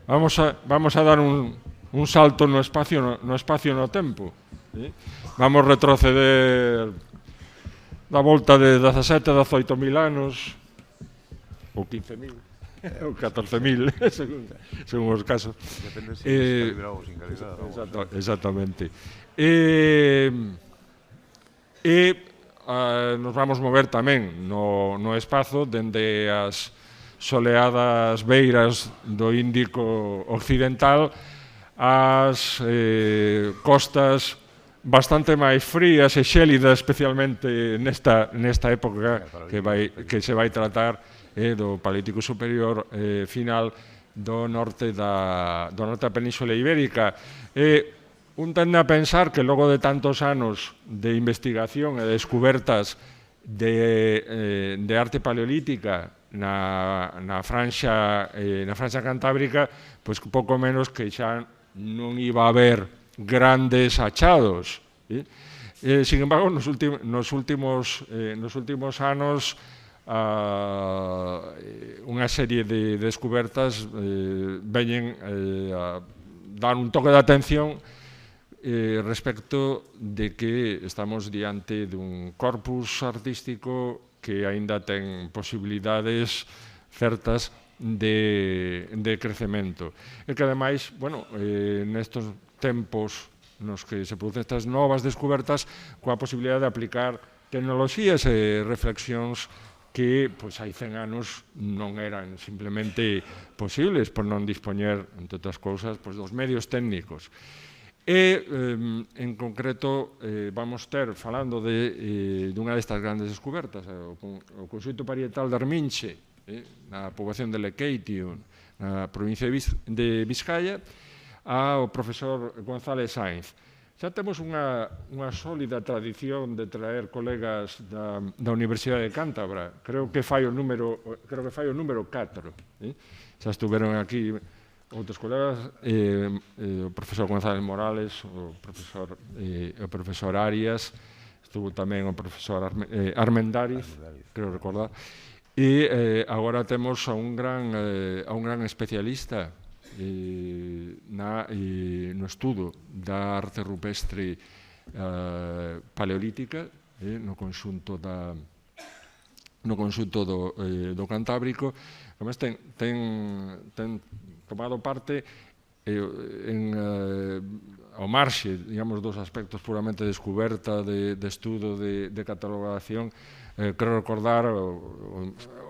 Vamos a dar un salto no espacio no tempo. Vamos retroceder da volta de 17 a 18.000 anos, ou 15.000, ou 14.000, según os casos. Depende se é calibrado ou sin calibrar. Exactamente. Nos vamos mover tamén no espazo dende as soleadas beiras do Índico Occidental ás costas bastante máis frías e xélidas, especialmente nesta época que se vai tratar do Paleolítico Superior final do norte da Península Ibérica. Un tende a pensar que logo de tantos anos de investigación e de descubertas de arte paleolítica na franxa cantábrica, pois pouco menos que xa non iba a haber grandes achados. Sin embargo, nos últimos anos, unha serie de descubertas veñen a dar un toque de atención respecto de que estamos diante dun corpus artístico que aínda ten posibilidades certas de crecemento. E que, ademais, nestes tempos nos que se producen estas novas descubertas, coa posibilidade de aplicar tecnoloxías e reflexións que hai 100 anos non eran simplemente posibles por non dispoñer, entre outras cousas, dos medios técnicos. E, en concreto, vamos ter, falando dunha destas grandes descubertas, o conxunto parietal de Arminche, na poboación de Lequeitio, na provincia de Vizcaya, ao profesor González Sainz. Xa temos unha sólida tradición de traer colegas da Universidade de Cántabra. Creo que fai o número 4. Xa estuveron aquí outros colegas, o profesor González Morales, o profesor Arias, estuvo tamén o profesor Armendáriz, creo recordar, e agora temos a un gran especialista no estudo da arte rupestre paleolítica no conxunto do Cantábrico. Además, ten tomado parte ao marxe, digamos, dos aspectos puramente de descuberta, de estudo, de catalogación. Creo recordar,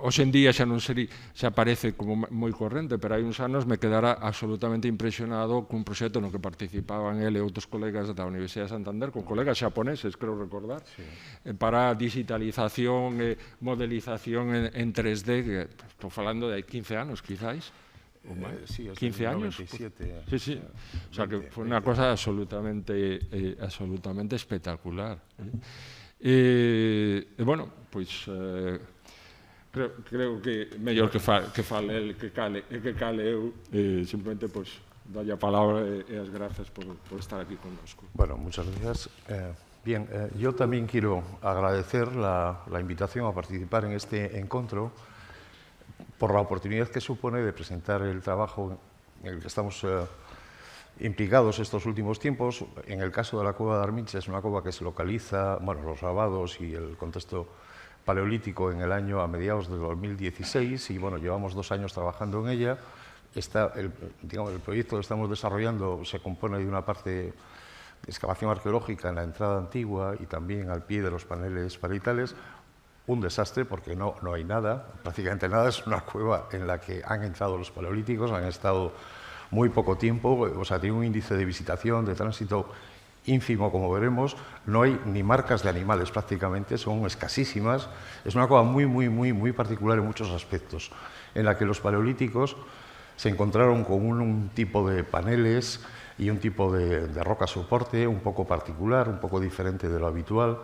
hoxe en día xa parece como moi corrente, pero hai uns anos me quedara absolutamente impresionado cun proxecto no que participaban ele e outros colegas da Universidade de Santander, con colegas xaponeses, creo recordar, para digitalización e modelización en 3D, estou falando de 15 anos, quizáis. Sí, 15 años. 97. Sí. O sea, que fue una cosa absolutamente espectacular. Bueno, pois creo que mellor que fale el que cale eu, simplemente pois dalle a palabra e as grazas por estar aquí connosco. Bueno, muchas gracias. Bien, yo también quiero agradecer la invitación a participar en este encuentro por la oportunidad que supone de presentar el trabajo en el que estamos implicados estos últimos tiempos. En el caso de la cueva de Arminche, es una cueva que se localiza, los grabados y el contexto paleolítico en el año a mediados de 2016 y llevamos 2 años trabajando en ella. El proyecto que estamos desarrollando se compone de una parte de excavación arqueológica en la entrada antigua y también al pie de los paneles parietales. Un desastre porque no hay nada, prácticamente nada. Es una cueva en la que han entrado los paleolíticos, han estado muy poco tiempo, tiene un índice de visitación, de tránsito ínfimo, como veremos. No hay ni marcas de animales prácticamente, son escasísimas. Es una cueva muy particular en muchos aspectos, en la que los paleolíticos se encontraron con un tipo de paneles y un tipo de roca soporte un poco particular, un poco diferente de lo habitual,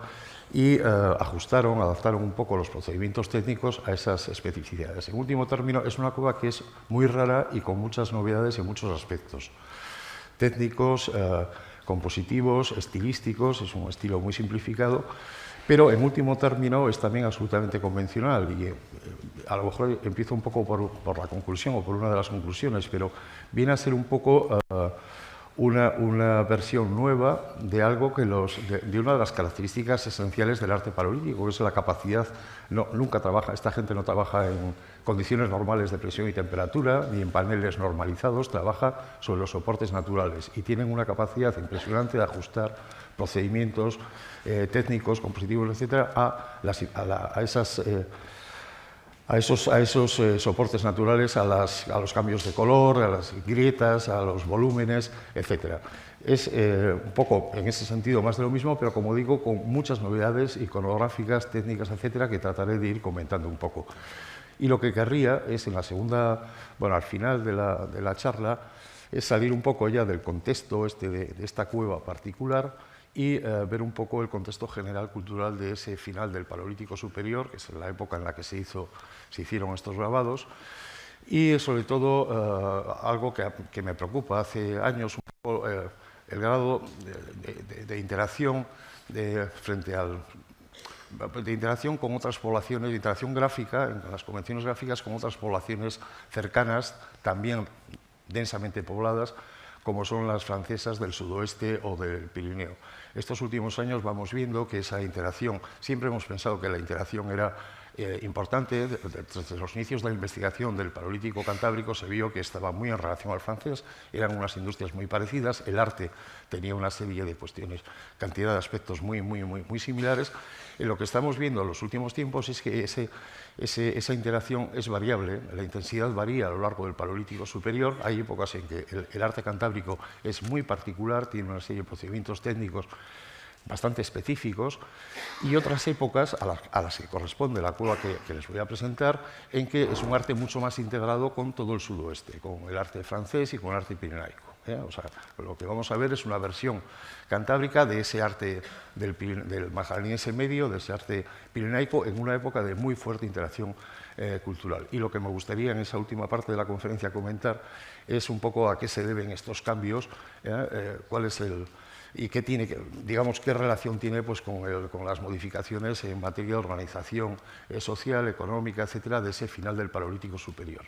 y adaptaron un poco los procedimientos técnicos a esas especificidades. En último término, es una cueva que es muy rara y con muchas novedades en muchos aspectos técnicos, compositivos, estilísticos, es un estilo muy simplificado, pero en último término es también absolutamente convencional y a lo mejor empiezo un poco por la conclusión o por una de las conclusiones, pero viene a ser un poco una versión nueva de algo que de una de las características esenciales del arte paleolítico, que es la capacidad. Esta gente no trabaja en condiciones normales de presión y temperatura, ni en paneles normalizados, trabaja sobre los soportes naturales y tienen una capacidad impresionante de ajustar procedimientos técnicos, compositivos, etcétera, a esos soportes naturales, a los cambios de color, a las grietas, a los volúmenes, etc. Es un poco, en ese sentido, más de lo mismo, pero como digo, con muchas novedades iconográficas, técnicas, etcétera, que trataré de ir comentando un poco. Y lo que querría es, en la segunda, al final de la charla, es salir un poco ya del contexto de esta cueva particular y ver un poco el contexto general cultural de ese final del Paleolítico Superior, que es la época en la que se hicieron estos grabados, y sobre todo algo que me preocupa hace años, un poco, el grado de interacción de interacción con otras poblaciones, de interacción gráfica, en las convenciones gráficas con otras poblaciones cercanas, también densamente pobladas, como son las francesas del sudoeste o del Pirineo. Estos últimos años vamos viendo que esa interacción, siempre hemos pensado que la interacción era importante. Desde los inicios de la investigación del Paleolítico Cantábrico se vio que estaba muy en relación al francés, eran unas industrias muy parecidas, el arte tenía una serie de cuestiones, cantidad de aspectos muy similares. Lo que estamos viendo en los últimos tiempos es que esa interacción es variable, la intensidad varía a lo largo del Paleolítico Superior. Hay épocas en que el arte cantábrico es muy particular, tiene una serie de procedimientos técnicos bastante específicos, y otras épocas a las que corresponde la cueva que les voy a presentar, en que es un arte mucho más integrado con todo el sudoeste, con el arte francés y con el arte pirenaico. O sea, lo que vamos a ver es una versión cantábrica de ese arte del magdaleniense medio, de ese arte pirenaico, en una época de muy fuerte interacción cultural. Y lo que me gustaría en esa última parte de la conferencia comentar es un poco a qué se deben estos cambios, cuál es y qué tiene, digamos, qué relación tiene pues, con las modificaciones en materia de organización social, económica, etcétera, de ese final del Paleolítico Superior.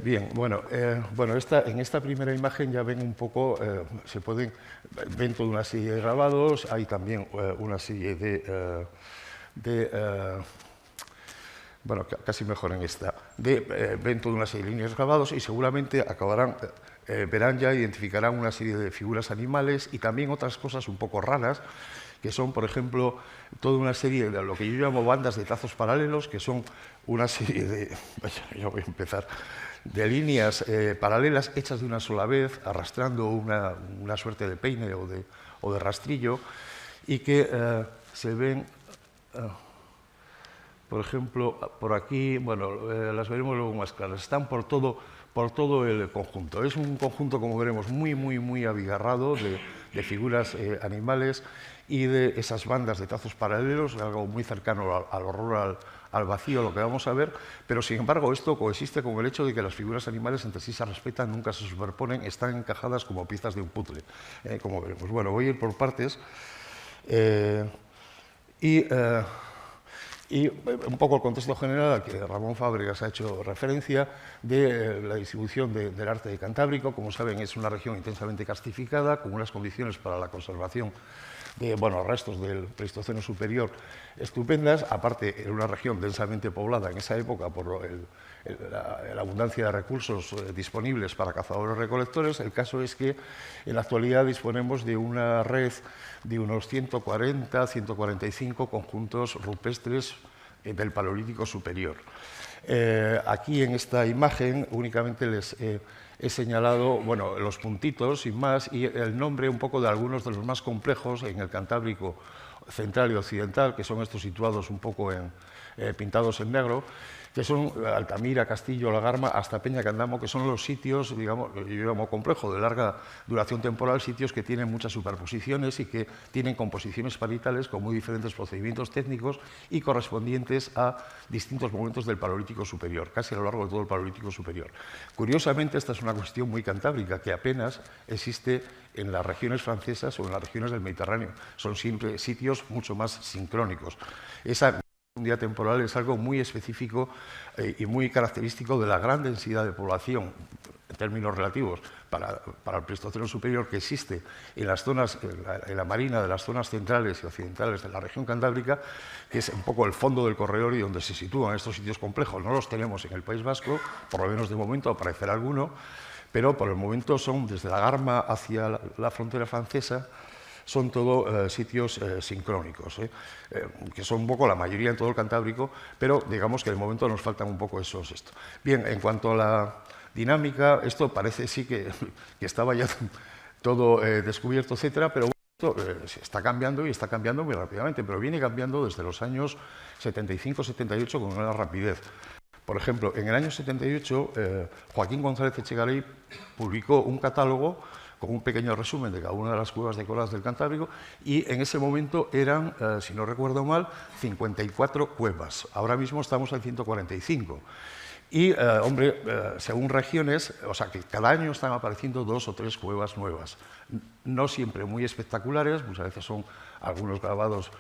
Bien, en esta primera imagen ya ven un poco, ven toda una serie de grabados, hay también una serie casi mejor en esta, ven toda una serie de líneas grabados y seguramente verán ya, identificarán una serie de figuras animales y también otras cosas un poco raras, que son, por ejemplo, toda una serie de lo que yo llamo bandas de trazos paralelos, que son una serie de, yo voy a empezar, de líneas paralelas hechas de una sola vez, arrastrando una suerte de peine o de rastrillo, y que se ven, por ejemplo, por aquí, las veremos luego más claras, están por todo el conjunto. Es un conjunto, como veremos, muy abigarrado de figuras animales y de esas bandas de trazos paralelos, algo muy cercano al horror, al vacío, lo que vamos a ver, pero sin embargo esto coexiste con el hecho de que las figuras animales entre sí se respetan, nunca se superponen, están encajadas como piezas de un puzzle, como veremos. Bueno, voy a ir por partes y un poco el contexto general al que Ramón Fábregas ha hecho referencia de la distribución del arte cantábrico. Como saben, es una región intensamente karstificada, con unas condiciones para la conservación de restos del Pleistoceno superior estupendas. Aparte, era una región densamente poblada en esa época por la abundancia de recursos disponibles para cazadores-recolectores. El caso es que en la actualidad disponemos de una red de unos 140, 145 conjuntos rupestres del Paleolítico Superior. Aquí en esta imagen únicamente les he señalado los puntitos sin más y el nombre un poco de algunos de los más complejos en el Cantábrico central y occidental, que son estos situados un poco pintados en negro, que son Altamira, Castillo, La Garma, hasta Peñacandamo, que son los sitios, digamos, yo llamo complejo, de larga duración temporal, sitios que tienen muchas superposiciones y que tienen composiciones parietales con muy diferentes procedimientos técnicos y correspondientes a distintos momentos del Paleolítico Superior, casi a lo largo de todo el Paleolítico Superior. Curiosamente, esta es una cuestión muy cantábrica, que apenas existe en las regiones francesas o en las regiones del Mediterráneo. Son siempre sitios mucho más sincrónicos. Esa profundidad temporal es algo muy específico y muy característico de la gran densidad de población, en términos relativos, para el Pleistoceno superior que existe en las zonas, en la marina de las zonas centrales y occidentales de la región cantábrica, que es un poco el fondo del corredor y donde se sitúan estos sitios complejos. No los tenemos en el País Vasco, por lo menos de momento aparecerá alguno, pero por el momento son desde la Garma hacia la frontera francesa, son todo sitios sincrónicos, que son un poco la mayoría en todo el Cantábrico, pero digamos que de momento nos faltan un poco esos. Bien, en cuanto a la dinámica, esto parece sí que estaba ya todo descubierto, etcétera, pero esto está cambiando y está cambiando muy rápidamente, pero viene cambiando desde los años 75-78 con una rapidez. Por ejemplo, en el año 78, Joaquín González Echegaray publicó un catálogo con un pequeño resumen de cada una de las cuevas decoradas del Cantábrico, y en ese momento eran, si no recuerdo mal, 54 cuevas. Ahora mismo estamos en 145. Y, hombre, según regiones, o sea, que cada año están apareciendo 2 o 3 cuevas nuevas. No siempre muy espectaculares, muchas veces son algunos grabados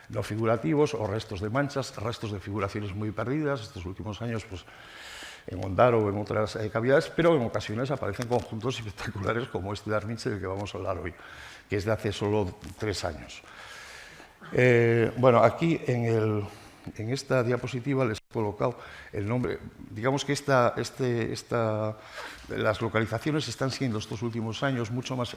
no figurativos o restos de manchas, restos de figuraciones muy perdidas. Estos últimos años, pues, en Ondaro o en otras cavidades, pero en ocasiones aparecen conjuntos espectaculares como este de Arminche del que vamos a hablar hoy, que es de hace solo 3 años. Bueno, aquí en esta diapositiva les he colocado el nombre. Digamos que las localizaciones están siendo estos últimos años,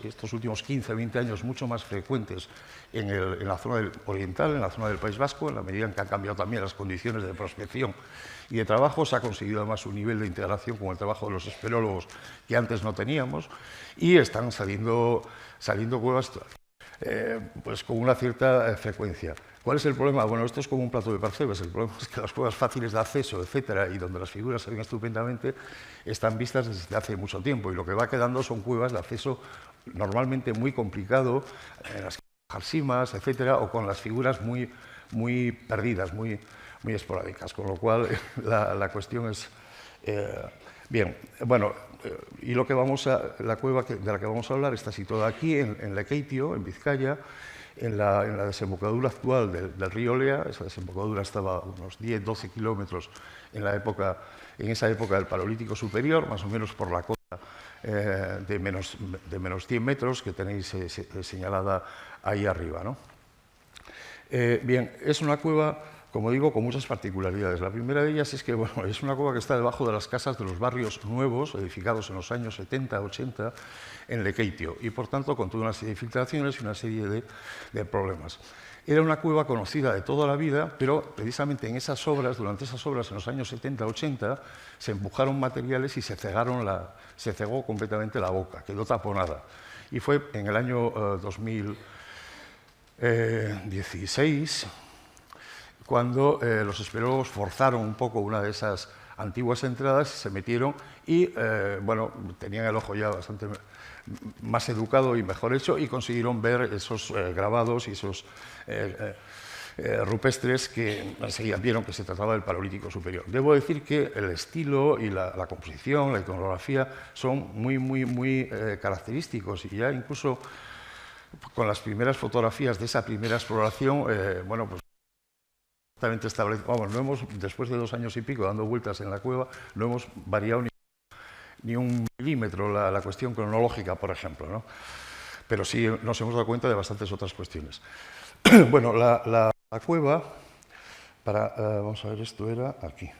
estos últimos 15, 20 años, mucho más frecuentes en la zona oriental, en la zona del País Vasco, en la medida en que han cambiado también las condiciones de prospección y de trabajo. Se ha conseguido además un nivel de integración con el trabajo de los espeleólogos que antes no teníamos, y están saliendo cuevas pues con una cierta frecuencia. ¿Cuál es el problema? Bueno, esto es como un plato de percebes. El problema es que las cuevas fáciles de acceso, etcétera, y donde las figuras se ven estupendamente, están vistas desde hace mucho tiempo, y lo que va quedando son cuevas de acceso normalmente muy complicado, en las que hay jarsimas, etcétera, o con las figuras muy perdidas, muy esporádicas, con lo cual la cuestión es... bien, bueno, y la cueva de la que vamos a hablar está situada aquí, en Lekeitio, en Vizcaya, en la desembocadura actual del río Lea. Esa desembocadura estaba a unos 10-12 kilómetros en esa época del Paleolítico Superior, más o menos por la cota de menos 100 metros que tenéis señalada ahí arriba, ¿no? Bien, es una cueva, como digo, con muchas particularidades. La primera de ellas es que, bueno, es una cueva que está debajo de las casas de los barrios nuevos, edificados en los años 70-80 en Lekeitio, y por tanto con toda una serie de filtraciones y una serie de problemas. Era una cueva conocida de toda la vida, pero precisamente durante esas obras en los años 70-80, se empujaron materiales y se cegó completamente la boca, quedó taponada. Y fue en el año 2016 cuando los espeleólogos forzaron un poco una de esas antiguas entradas, se metieron y, bueno, tenían el ojo ya bastante más educado y mejor hecho, y consiguieron ver esos grabados y esos rupestres que enseguida vieron que se trataba del Paleolítico Superior. Debo decir que el estilo y la composición, la iconografía, son muy característicos, y ya incluso con las primeras fotografías de esa primera exploración, bueno, pues vamos, después de 2 años y pico dando vueltas en la cueva, no hemos variado ni un milímetro la cuestión cronológica, por ejemplo, ¿no? Pero sí nos hemos dado cuenta de bastantes otras cuestiones. Bueno, la cueva, vamos a ver, esto era aquí.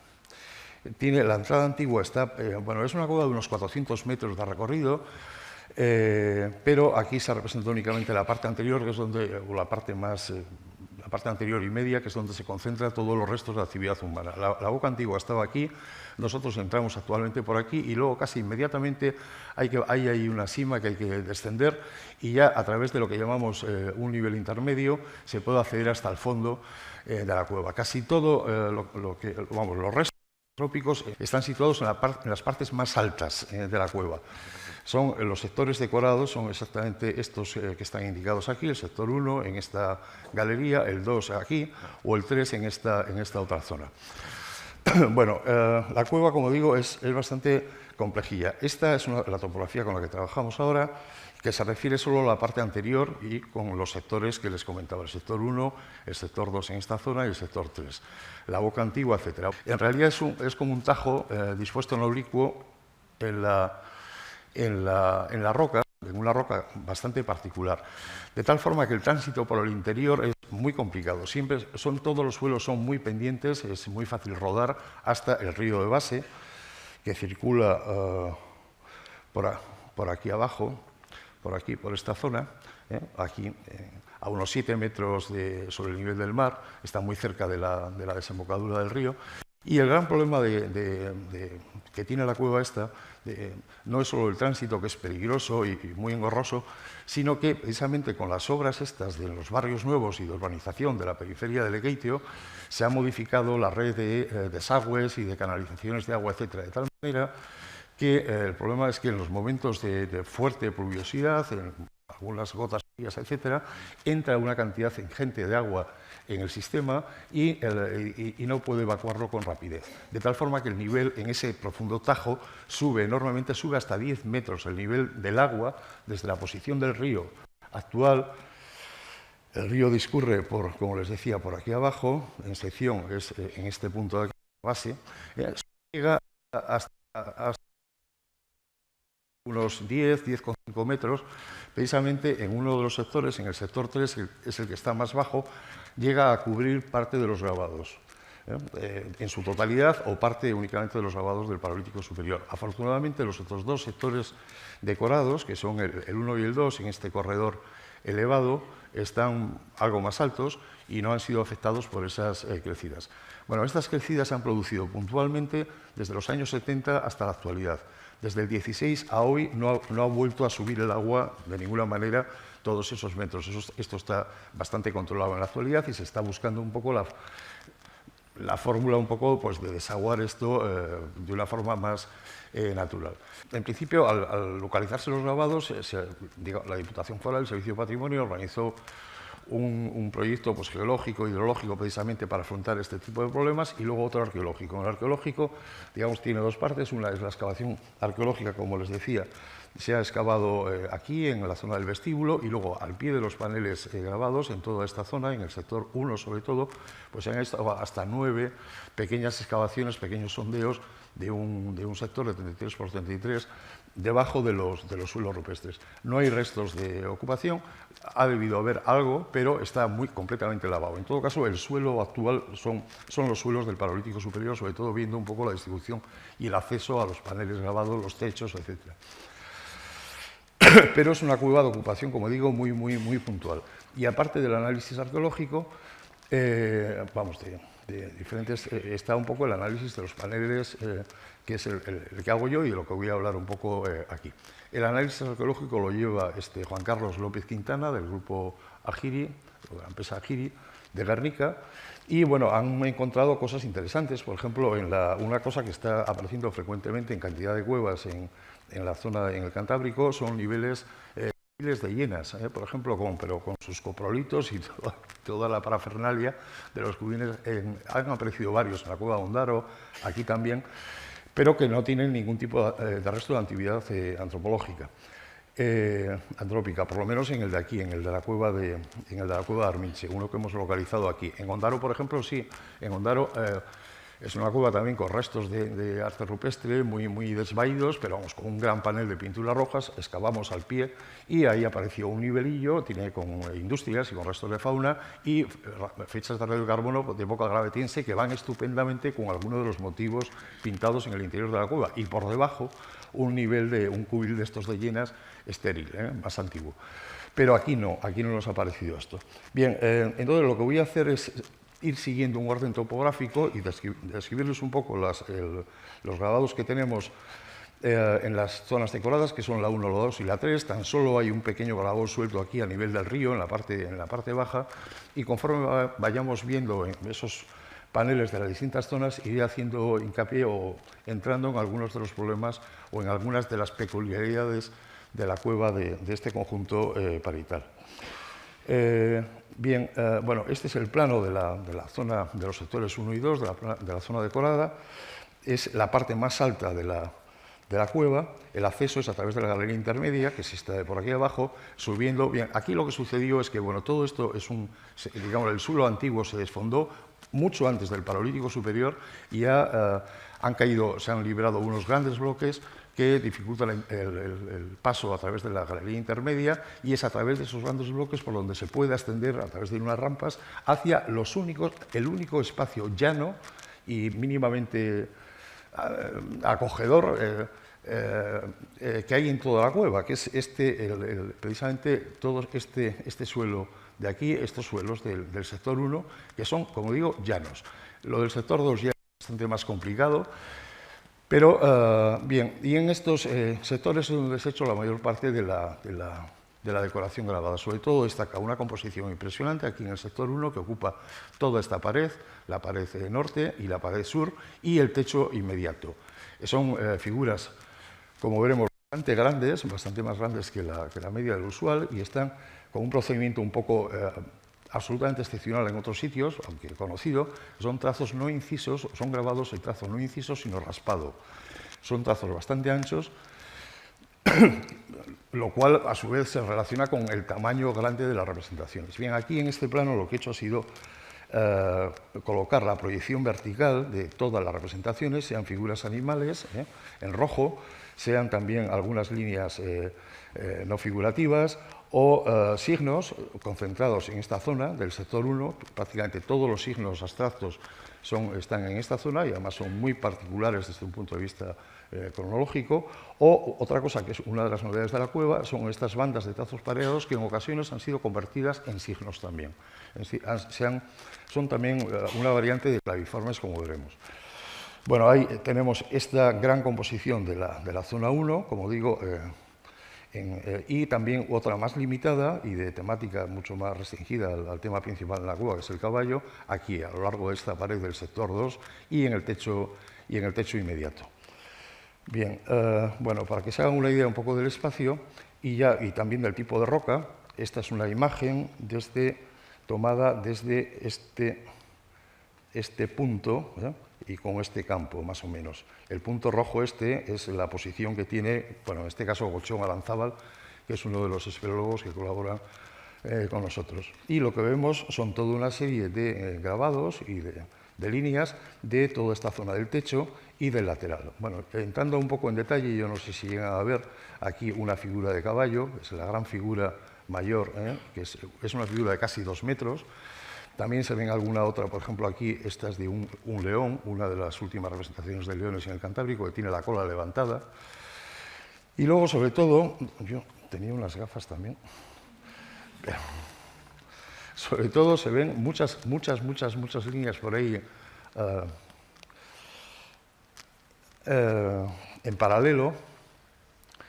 La entrada antigua bueno, es una cueva de unos 400 metros de recorrido, pero aquí se representa únicamente la parte anterior, que es o la parte anterior y media, que es donde se concentran todos los restos de la actividad humana. La boca antigua estaba aquí, nosotros entramos actualmente por aquí, y luego casi inmediatamente hay ahí una sima que hay que descender, y ya a través de lo que llamamos un nivel intermedio se puede acceder hasta el fondo de la cueva. Casi todo los restos trópicos están situados en las partes más altas de la cueva. Los sectores decorados son exactamente estos que están indicados aquí, el sector 1 en esta galería, el 2 aquí, o el 3 en esta otra zona. Bueno, la cueva, como digo, es bastante complejilla. Esta es la topografía con la que trabajamos ahora, que se refiere solo a la parte anterior y con los sectores que les comentaba, el sector 1, el sector 2 en esta zona y el sector 3, la boca antigua, etc. En realidad es como un tajo dispuesto en oblicuo en la roca, en una roca bastante particular, de tal forma que el tránsito por el interior es muy complicado. Siempre todos los suelos son muy pendientes, es muy fácil rodar hasta el río de base, que circula por aquí abajo, por aquí, por esta zona, aquí a unos 7 metros sobre el nivel del mar, está muy cerca de la desembocadura del río. Y el gran problema que tiene la cueva esta no es solo el tránsito, que es peligroso y muy engorroso, sino que precisamente con las obras estas de los barrios nuevos y de urbanización de la periferia de Lekeitio se ha modificado la red de desagües y de canalizaciones de agua, etcétera, de tal manera que el problema es que en los momentos de fuerte pluviosidad, en algunas gotas frías, etcétera, entra una cantidad ingente de agua en el sistema y no puede evacuarlo con rapidez. De tal forma que el nivel en ese profundo tajo sube enormemente, sube hasta 10 metros el nivel del agua desde la posición del río actual. El río discurre, como les decía, por aquí abajo, en sección, es en este punto de aquí, base, llega hasta unos 10,5 metros, precisamente en uno de los sectores, en el sector 3, es el que está más bajo, llega a cubrir parte de los grabados, en su totalidad o parte únicamente de los grabados del Paleolítico Superior. Afortunadamente, los otros dos sectores decorados, que son el 1 y el 2, en este corredor elevado, están algo más altos y no han sido afectados por esas crecidas. Bueno, estas crecidas se han producido puntualmente desde los años 70 hasta la actualidad. Desde el 16 a hoy no ha vuelto a subir el agua de ninguna manera todos esos metros. Esto está bastante controlado en la actualidad y se está buscando un poco la fórmula un poco, pues, de desaguar esto de una forma más natural. En principio, al localizarse los grabados, la Diputación Foral, el Servicio de Patrimonio, organizó un proyecto, pues, geológico, hidrológico, precisamente para afrontar este tipo de problemas, y luego otro arqueológico. El arqueológico, digamos, tiene dos partes. Una es la excavación arqueológica, como les decía, se ha excavado aquí, en la zona del vestíbulo, y luego al pie de los paneles grabados, en toda esta zona, en el sector 1 sobre todo, pues se han estado hasta 9 pequeñas excavaciones, pequeños sondeos de un sector de 33 por 33, debajo de los suelos rupestres. No hay restos de ocupación, ha debido haber algo, pero está completamente lavado. En todo caso, el suelo actual son los suelos del Paleolítico Superior, sobre todo viendo un poco la distribución y el acceso a los paneles grabados, los techos, etc. Pero es una cueva de ocupación, como digo, muy puntual. Y aparte del análisis arqueológico, de diferentes, está un poco el análisis de los paneles, que es el que hago yo y de lo que voy a hablar un poco aquí. El análisis arqueológico lo lleva Juan Carlos López Quintana, del grupo Agiri, o de la empresa Agiri, de Guernica, y bueno, han encontrado cosas interesantes. Por ejemplo, una cosa que está apareciendo frecuentemente en cantidad de cuevas en la zona, en el Cantábrico, son niveles de llenas, por ejemplo, pero con sus coprolitos y toda la parafernalia de los cubines. Han aparecido varios en la cueva de Ondaro, aquí también, pero que no tienen ningún tipo de resto de actividad antropológica, antrópica, por lo menos en el de aquí, en el de la cueva de Arminche, uno que hemos localizado aquí. En Ondaro, por ejemplo, sí, en Ondaro es una cueva también con restos de arte rupestre muy desvaídos, pero vamos, con un gran panel de pinturas rojas. Excavamos al pie y ahí apareció un nivelillo, tiene con industrias y con restos de fauna y fechas de radiocarbono de época gravetense que van estupendamente con algunos de los motivos pintados en el interior de la cueva. Y por debajo un nivel de un cubil de estos de llenas estéril, más antiguo. Pero aquí no nos ha aparecido esto. Bien, entonces lo que voy a hacer es ir siguiendo un orden topográfico y describirles un poco los grabados que tenemos en las zonas decoradas, que son la 1, la 2 y la 3. Tan solo hay un pequeño grabado suelto aquí a nivel del río, en la parte baja, y conforme vayamos viendo en esos paneles de las distintas zonas, iré haciendo hincapié o entrando en algunos de los problemas o en algunas de las peculiaridades de la cueva de este conjunto parietal. Bien, bueno, este es el plano de la zona de los sectores 1 y 2, de la zona decorada. Es la parte más alta de la cueva. El acceso es a través de la galería intermedia, que se está por aquí abajo, subiendo. Bien, aquí lo que sucedió es que, bueno, todo esto es digamos, el suelo antiguo se desfondó mucho antes del Paleolítico Superior y ya se han liberado unos grandes bloques que dificultan el paso a través de la galería intermedia, y es a través de esos grandes bloques por donde se puede ascender a través de unas rampas hacia el único espacio llano y mínimamente acogedor que hay en toda la cueva, que es precisamente todo este suelo de aquí, estos suelos del sector 1, que son, como digo, llanos. Lo del sector 2 ya es bastante más complicado, pero bien, y en estos sectores es donde se ha hecho la mayor parte de la decoración grabada. Sobre todo destaca una composición impresionante aquí en el sector 1 que ocupa toda esta pared, la pared norte y la pared sur, y el techo inmediato. Son figuras, como veremos, bastante más grandes que la media del usual, y están con un procedimiento un poco absolutamente excepcional en otros sitios, aunque conocido. Son trazos no incisos, son grabados en trazos no incisos, sino raspado. Son trazos bastante anchos, lo cual a su vez se relaciona con el tamaño grande de las representaciones. Bien, aquí en este plano lo que he hecho ha sido colocar la proyección vertical de todas las representaciones, sean figuras animales en rojo, sean también algunas líneas no figurativas o signos concentrados en esta zona del sector 1. Prácticamente todos los signos abstractos están en esta zona y además son muy particulares desde un punto de vista cronológico. O otra cosa que es una de las novedades de la cueva son estas bandas de trazos pareados que en ocasiones han sido convertidas en signos también. Son también una variante de claviformes, como veremos. Bueno, ahí tenemos esta gran composición de la zona 1, como digo, y también otra más limitada y de temática mucho más restringida al tema principal de la cueva, que es el caballo, aquí a lo largo de esta pared del sector 2 y en el techo inmediato. Bien, bueno, para que se hagan una idea un poco del espacio y también del tipo de roca, esta es una imagen tomada desde este punto y con este campo, más o menos. El punto rojo es la posición que tiene, bueno, en este caso Gochón Aranzábal, que es uno de los espeleólogos que colaboran con nosotros. Y lo que vemos son toda una serie de grabados y de líneas de toda esta zona del techo y del lateral. Bueno, entrando un poco en detalle, yo no sé si llegan a ver aquí una figura de caballo, es la gran figura mayor, que es una figura de casi 2 metros. También se ven alguna otra, por ejemplo, aquí, esta es de un león, una de las últimas representaciones de leones en el Cantábrico, que tiene la cola levantada. Y luego, sobre todo, yo tenía unas gafas también, pero sobre todo se ven muchas líneas por ahí en paralelo.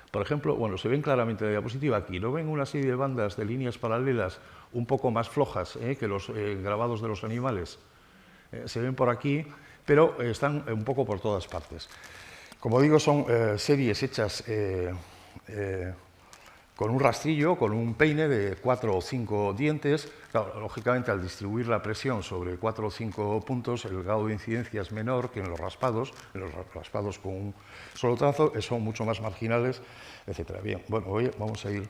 Por ejemplo, bueno, se ven claramente en la diapositiva aquí, ¿no ven una serie de bandas de líneas paralelas un poco más flojas que los grabados de los animales? Se ven por aquí, pero están un poco por todas partes. Como digo, son series hechas con un rastrillo, con un peine de 4 o 5 dientes. Claro, lógicamente, al distribuir la presión sobre 4 o 5 puntos, el grado de incidencia es menor que en los raspados. En los raspados con un solo trazo son mucho más marginales, etc. Bien, bueno, hoy vamos a ir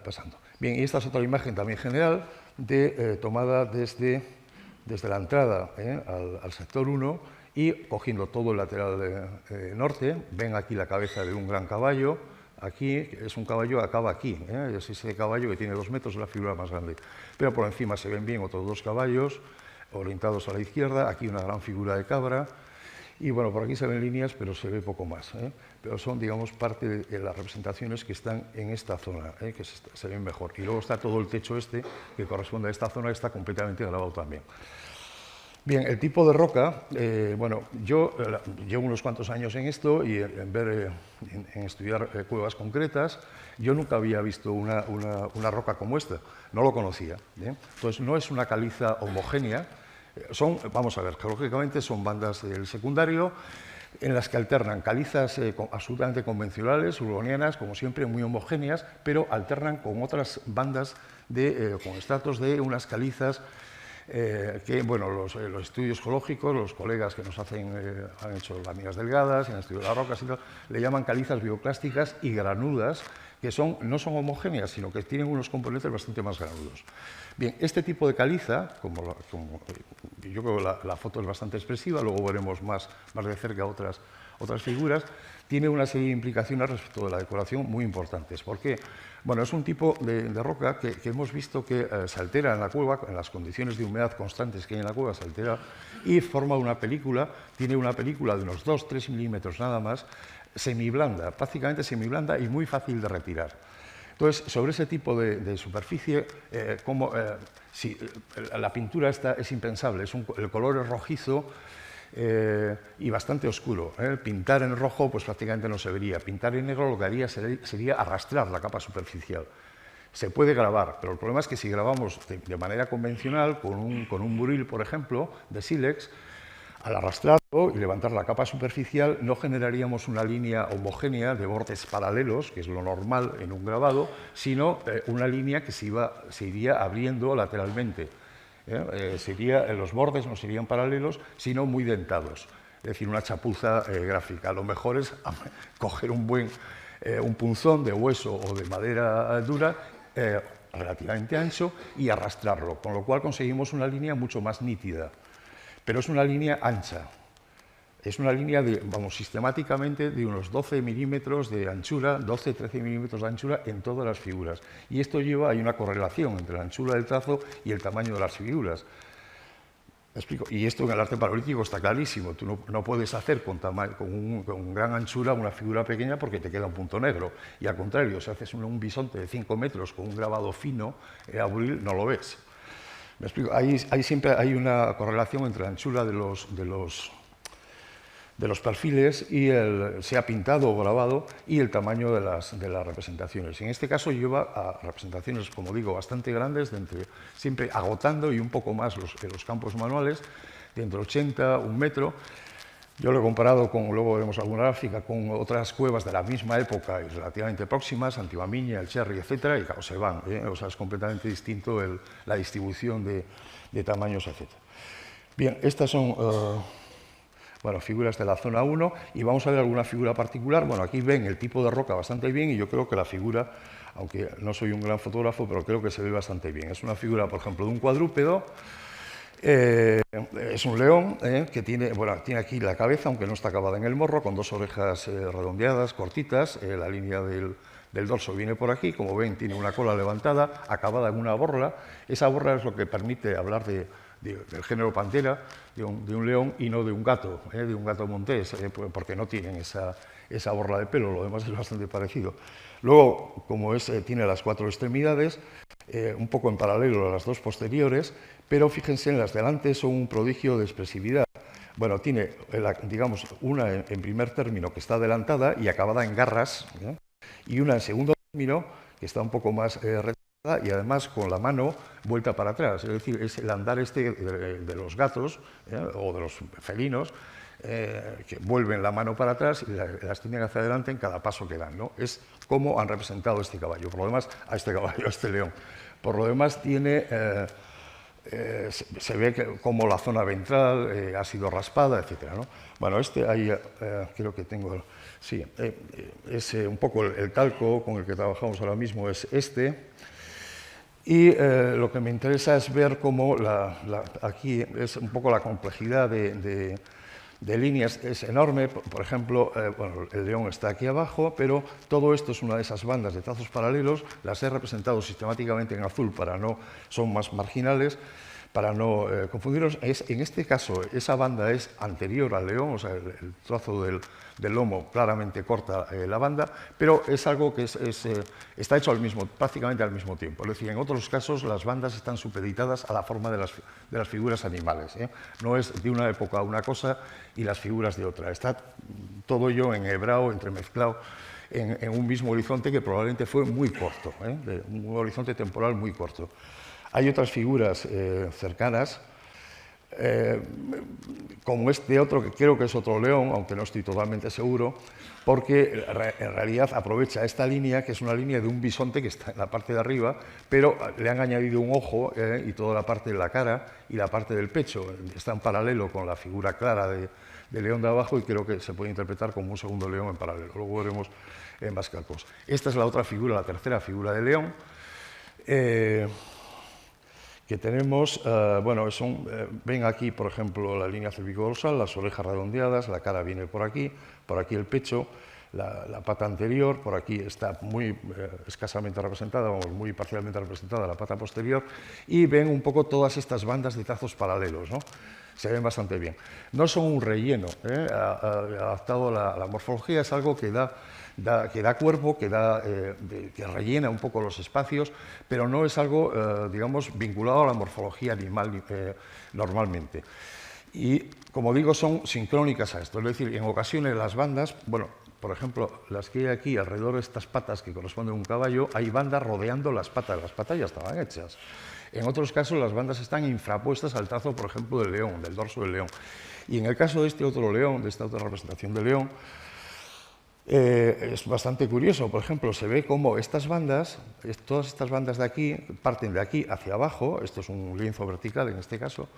pasando. Bien, y esta es otra imagen también general, tomada desde la entrada al sector 1 y cogiendo todo el lateral norte. Ven aquí la cabeza de un gran caballo. Aquí es un caballo que acaba aquí, es ese caballo que tiene 2 metros, es la figura más grande. Pero por encima se ven bien otros 2 caballos orientados a la izquierda, aquí una gran figura de cabra. Y bueno, por aquí se ven líneas, pero se ve poco más. Pero son, digamos, parte de las representaciones que están en esta zona, que se ven mejor. Y luego está todo el techo que corresponde a esta zona, que está completamente grabado también. Bien, el tipo de roca, bueno, yo llevo unos cuantos años en esto y en estudiar cuevas concretas. Yo nunca había visto una roca como esta, no lo conocía. Entonces, no es una caliza homogénea. Vamos a ver, geológicamente son bandas del secundario en las que alternan calizas absolutamente convencionales, uronianas, como siempre, muy homogéneas, pero alternan con otras bandas con estratos de unas calizas que bueno, los estudios geológicos, los colegas que nos han hecho las minas delgadas, han estudiado las rocas y tal, le llaman calizas bioclásticas y granudas, que no son homogéneas, sino que tienen unos componentes bastante más granudos. Bien, este tipo de caliza, yo creo que la foto es bastante expresiva, luego veremos más de cerca otras figuras, tiene una serie de implicaciones respecto de la decoración muy importantes. ¿Por qué? Bueno, es un tipo de roca que hemos visto que se altera en la cueva, en las condiciones de humedad constantes que hay en la cueva, se altera y forma una película, tiene una película de unos 2-3 milímetros nada más, semiblanda, prácticamente semiblanda y muy fácil de retirar. Entonces, sobre ese tipo de superficie, si la pintura es impensable, el color es rojizo y bastante oscuro. Pintar en rojo pues prácticamente no se vería. Pintar en negro lo que haría sería arrastrar la capa superficial. Se puede grabar, pero el problema es que si grabamos de manera convencional, con un buril, por ejemplo, de sílex, al arrastrarlo y levantar la capa superficial no generaríamos una línea homogénea de bordes paralelos, que es lo normal en un grabado, sino una línea que se iría abriendo lateralmente. Los bordes no serían paralelos, sino muy dentados, es decir, una chapuza gráfica. Lo mejor es coger un punzón de hueso o de madera dura relativamente ancho y arrastrarlo, con lo cual conseguimos una línea mucho más nítida. Pero es una línea ancha, es una línea, sistemáticamente de unos 12 milímetros de anchura, 12-13 milímetros de anchura en todas las figuras. Y esto hay una correlación entre la anchura del trazo y el tamaño de las figuras. ¿Me explico? Y esto en el arte paleolítico está clarísimo. Tú no puedes hacer con gran anchura una figura pequeña porque te queda un punto negro. Y al contrario, si haces un bisonte de 5 metros con un grabado fino, a buril no lo ves. ¿Me explico? Siempre hay una correlación entre la anchura de los perfiles, y sea pintado o grabado, y el tamaño de las representaciones. En este caso lleva a representaciones, como digo, bastante grandes, siempre agotando y un poco más los campos manuales, de entre 80 1 metro. Yo lo he comparado luego veremos alguna gráfica, con otras cuevas de la misma época y relativamente próximas, Antiguamiña, El Cherry, etcétera, y claro, se van, o sea, es completamente distinto la distribución de tamaños, etcétera. Bien, estas son figuras de la zona 1, y vamos a ver alguna figura particular. Bueno, aquí ven el tipo de roca bastante bien, y yo creo que la figura, aunque no soy un gran fotógrafo, pero creo que se ve bastante bien. Es una figura, por ejemplo, de un cuadrúpedo. Es un león que tiene aquí la cabeza, aunque no está acabada en el morro, con 2 orejas redondeadas, cortitas. La línea del dorso viene por aquí. Como ven, tiene una cola levantada, acabada en una borla. Esa borla es lo que permite hablar del género Pantera, de un león, y no de un gato montés, porque no tienen esa borla de pelo. Lo demás es bastante parecido. Luego, como tiene las 4 extremidades, un poco en paralelo a las 2 posteriores, pero fíjense, en las de delante son un prodigio de expresividad. Bueno, tiene, digamos, una en primer término que está adelantada y acabada en garras, y una en segundo término que está un poco más retrasada y además con la mano vuelta para atrás. Es decir, es el andar de los gatos o de los felinos, que vuelven la mano para atrás y las tienen hacia adelante en cada paso que dan, ¿no? Es como han representado este caballo, por lo demás, a este león. Por lo demás tiene... se ve como la zona ventral ha sido raspada, etcétera, ¿no? Bueno, ahí creo que tengo... Sí, es un poco el calco con el que trabajamos ahora mismo, es este. Y lo que me interesa es ver cómo aquí es un poco la complejidad de líneas, es enorme. Por ejemplo, el león está aquí abajo, pero todo esto es una de esas bandas de trazos paralelos. Las he representado sistemáticamente en azul, son más marginales, para no confundirlos. En este caso, esa banda es anterior al león, o sea, el trazo del lomo claramente corta la banda, pero es algo que está hecho prácticamente al mismo tiempo. Es decir, en otros casos las bandas están supeditadas a la forma de las figuras animales. No es de una época una cosa y las figuras de otra. Está todo ello enhebrado, entremezclado en un mismo horizonte que probablemente fue muy corto, un horizonte temporal muy corto. Hay otras figuras cercanas como este otro, que creo que es otro león, aunque no estoy totalmente seguro, porque en realidad aprovecha esta línea, que es una línea de un bisonte que está en la parte de arriba, pero le han añadido un ojo y toda la parte de la cara y la parte del pecho. Está en paralelo con la figura clara de león de abajo y creo que se puede interpretar como un segundo león en paralelo. Luego veremos más calcos. Esta es la otra figura, la tercera figura de león. Que tenemos, ven aquí, por ejemplo, la línea cervicodorsal, las orejas redondeadas, la cara viene por aquí el pecho, la pata anterior, por aquí está muy escasamente representada, muy parcialmente representada la pata posterior, y ven un poco todas estas bandas de trazos paralelos, ¿no? Se ven bastante bien. No son un relleno, adaptado a la morfología, es algo que da cuerpo, que rellena un poco los espacios, pero no es algo, digamos, vinculado a la morfología animal normalmente. Y, como digo, son sincrónicas a esto, es decir, en ocasiones las bandas, bueno, por ejemplo, las que hay aquí alrededor de estas patas que corresponden a un caballo, hay bandas rodeando las patas ya estaban hechas. En otros casos las bandas están infrapuestas al trazo, por ejemplo, del león, del dorso del león. Y en el caso de este otro león, de esta otra representación de león, es bastante curioso. Por ejemplo, se ve cómo estas bandas, todas estas bandas de aquí, parten de aquí hacia abajo. Esto es un lienzo vertical en este caso.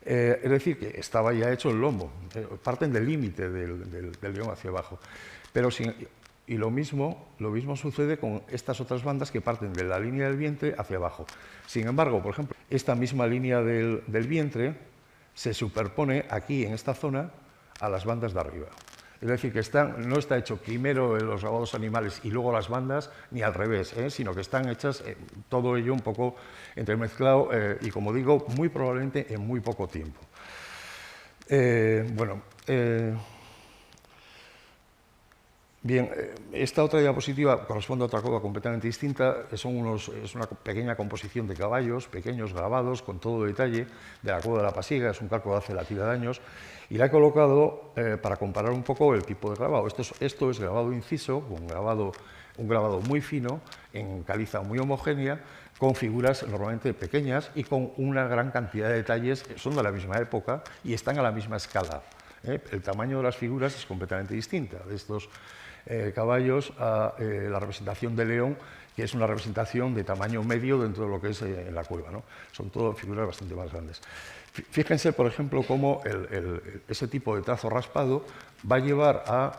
Es decir, que estaba ya hecho el lomo. Parten del límite del león hacia abajo. Y lo mismo sucede con estas otras bandas que parten de la línea del vientre hacia abajo. Sin embargo, por ejemplo, esta misma línea del vientre se superpone aquí, en esta zona, a las bandas de arriba. Es decir, que no está hecho primero los grabados animales y luego las bandas, ni al revés, sino que están hechas todo ello un poco entremezclado y, como digo, muy probablemente en muy poco tiempo. Bien, esta otra diapositiva corresponde a otra cosa completamente distinta. Es una pequeña composición de caballos, pequeños grabados con todo detalle de la cueva de la Pasiega. Es un calco de hace la tira de años y la he colocado para comparar un poco el tipo de grabado. Esto es grabado inciso, un grabado muy fino, en caliza muy homogénea, con figuras normalmente pequeñas y con una gran cantidad de detalles. Son de la misma época y están a la misma escala. El tamaño de las figuras es completamente distinta de estos caballos a la representación de león, que es una representación de tamaño medio dentro de lo que es la cueva, ¿no? Son todas figuras bastante más grandes. Fíjense, por ejemplo, cómo ese tipo de trazo raspado va a llevar a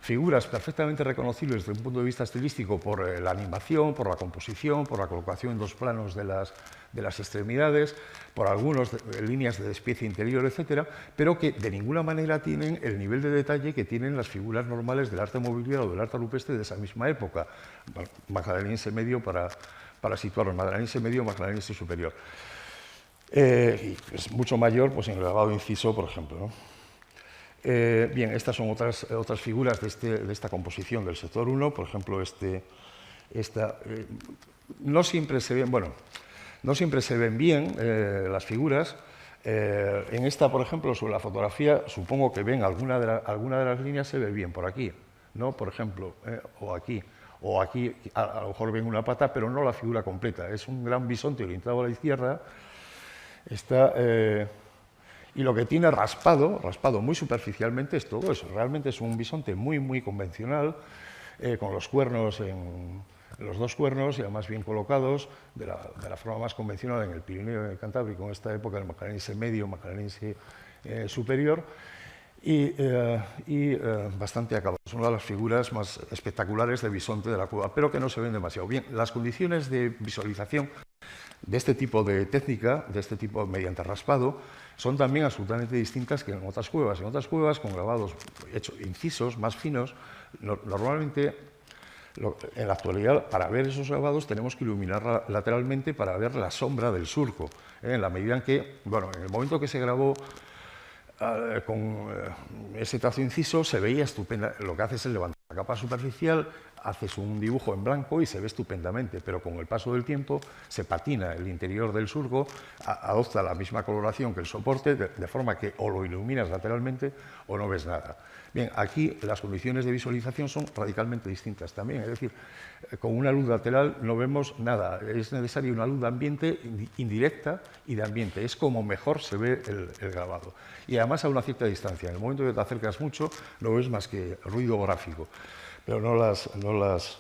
figuras perfectamente reconocibles desde un punto de vista estilístico por la animación, por la composición, por la colocación en dos planos de las extremidades, por algunas líneas de despiece interior, etcétera, pero que de ninguna manera tienen el nivel de detalle que tienen las figuras normales del arte mobiliario o del arte rupestre de esa misma época, magdaleniense medio para situarlo, magdaleniense medio o magdaleniense superior. Y es mucho mayor pues, en el grabado inciso, por ejemplo, ¿no? Bien, estas son otras figuras de esta composición del sector 1, por ejemplo, no siempre se ven bien las figuras. En esta, por ejemplo, sobre la fotografía, supongo que ven alguna de las líneas se ve bien por aquí, ¿no? Por ejemplo, o aquí a lo mejor ven una pata, pero no la figura completa. Es un gran bisonte orientado a la izquierda. Y lo que tiene raspado muy superficialmente es todo eso. Realmente es un bisonte muy, muy convencional, con los cuernos los dos cuernos, ya más bien colocados, de la forma más convencional en el Pirineo y en el Cantábrico, en esta época, el magdaleniense medio, magdaleniense superior, y bastante acabados. Es una de las figuras más espectaculares de bisonte de la cueva, pero que no se ven demasiado bien. Las condiciones de visualización de este tipo de técnica, de este tipo mediante raspado, son también absolutamente distintas que en otras cuevas. En otras cuevas, con grabados incisos, más finos, normalmente, en la actualidad, para ver esos grabados tenemos que iluminar lateralmente para ver la sombra del surco. En la medida en que, bueno, en el momento que se grabó con ese trazo inciso, se veía estupenda. Lo que hace es levantar la capa superficial, haces un dibujo en blanco y se ve estupendamente, pero con el paso del tiempo se patina el interior del surco, adopta la misma coloración que el soporte, de forma que o lo iluminas lateralmente o no ves nada. Bien, aquí las condiciones de visualización son radicalmente distintas también, es decir, con una luz lateral no vemos nada, es necesaria una luz de ambiente indirecta y de ambiente, es como mejor se ve el grabado. Y además a una cierta distancia, en el momento que te acercas mucho no ves más que ruido gráfico, pero no las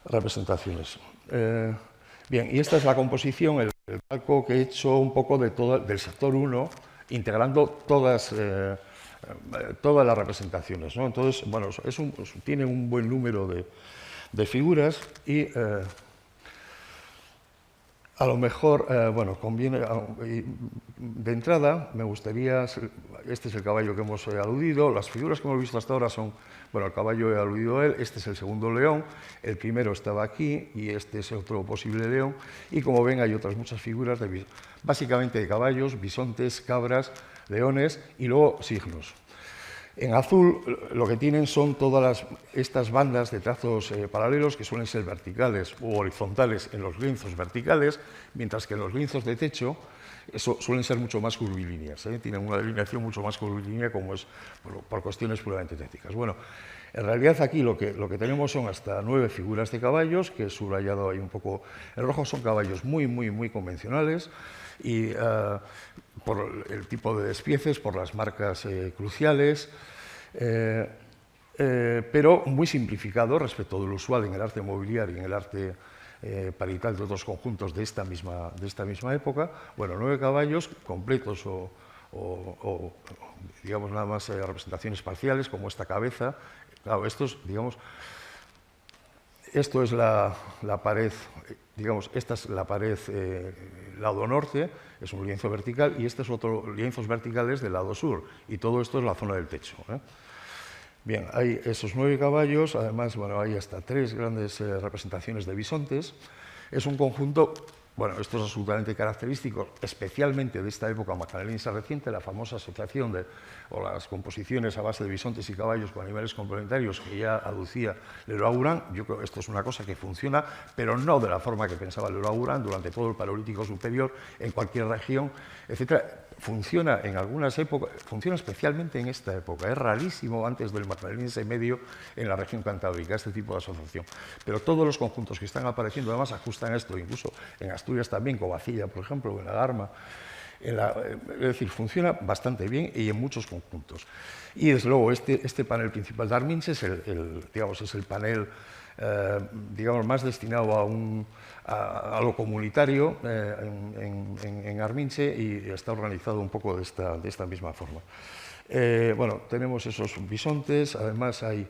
representaciones. Bien, y esta es la composición, el calco que he hecho un poco del sector 1, integrando todas las representaciones, ¿no? Entonces, bueno, tiene un buen número de figuras y a lo mejor, bueno, conviene, de entrada, me gustaría, este es el caballo que hemos aludido, las figuras que hemos visto hasta ahora son, bueno, el caballo he aludido a él, este es el segundo león, el primero estaba aquí y este es otro posible león, y como ven hay otras muchas figuras, básicamente de caballos, bisontes, cabras, leones y luego signos. En azul lo que tienen son todas estas bandas de trazos paralelos que suelen ser verticales u horizontales en los lienzos verticales, mientras que en los lienzos de techo suelen ser mucho más curvilíneas, tienen una delineación mucho más curvilínea como es por cuestiones puramente técnicas. Bueno, en realidad aquí lo que tenemos son hasta 9 figuras de caballos, que he subrayado ahí un poco en rojo, son caballos muy convencionales, y por el tipo de despieces, por las marcas cruciales, pero muy simplificado respecto de lo usual en el arte mobiliario y en el arte parietal de otros conjuntos de esta misma época. Bueno, 9 caballos completos o digamos nada más representaciones parciales, como esta cabeza. Claro, esto es la pared, digamos, esta es la pared lado norte, es un lienzo vertical, y este es otro lienzos verticales del lado sur, y todo esto es la zona del techo. Bien, hay esos 9 caballos, además, bueno, hay hasta 3 grandes representaciones de bisontes. Es un conjunto, bueno, esto es absolutamente característico, especialmente de esta época magdaleniense reciente, la famosa asociación o las composiciones a base de bisontes y caballos con animales complementarios que ya aducía Leroi-Gourhan. Yo creo que esto es una cosa que funciona, pero no de la forma que pensaba Leroi-Gourhan durante todo el Paleolítico Superior, en cualquier región, etcétera. Funciona en algunas épocas, funciona especialmente en esta época. Es rarísimo antes del magdaleniense medio en la región cantábrica, este tipo de asociación. Pero todos los conjuntos que están apareciendo además ajustan esto, incluso en Asturias también, Covacilla, por ejemplo, o en la Garma. Es decir, funciona bastante bien y en muchos conjuntos. Y desde luego este panel principal de Arminse es el panel digamos, más destinado a lo comunitario en Arminse, y está organizado un poco de esta misma forma. Bueno, tenemos esos bisontes, además hay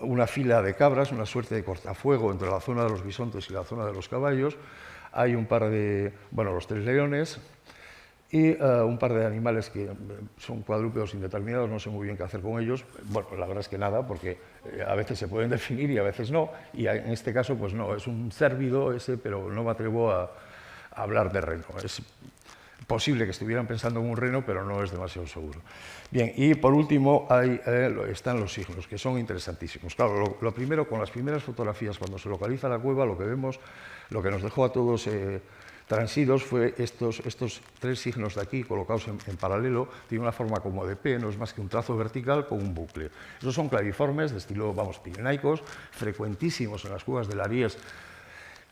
una fila de cabras, una suerte de cortafuego entre la zona de los bisontes y la zona de los caballos. Hay un par de, bueno, los 3 leones, y un par de animales que son cuadrúpedos indeterminados, no sé muy bien qué hacer con ellos. Bueno, la verdad es que nada, porque a veces se pueden definir y a veces no, y en este caso pues no, es un cérvido ese, pero no me atrevo a hablar de reno. Es posible que estuvieran pensando en un reno, pero no es demasiado seguro. Bien, y por último están los signos, que son interesantísimos. Claro, lo primero, con las primeras fotografías, cuando se localiza la cueva, lo que vemos, lo que nos dejó a todos transidos fue estos 3 signos de aquí colocados en paralelo. Tiene una forma como de P, no es más que un trazo vertical con un bucle. Esos son claviformes de estilo, vamos, pirenaicos, frecuentísimos en las cuevas del Ariés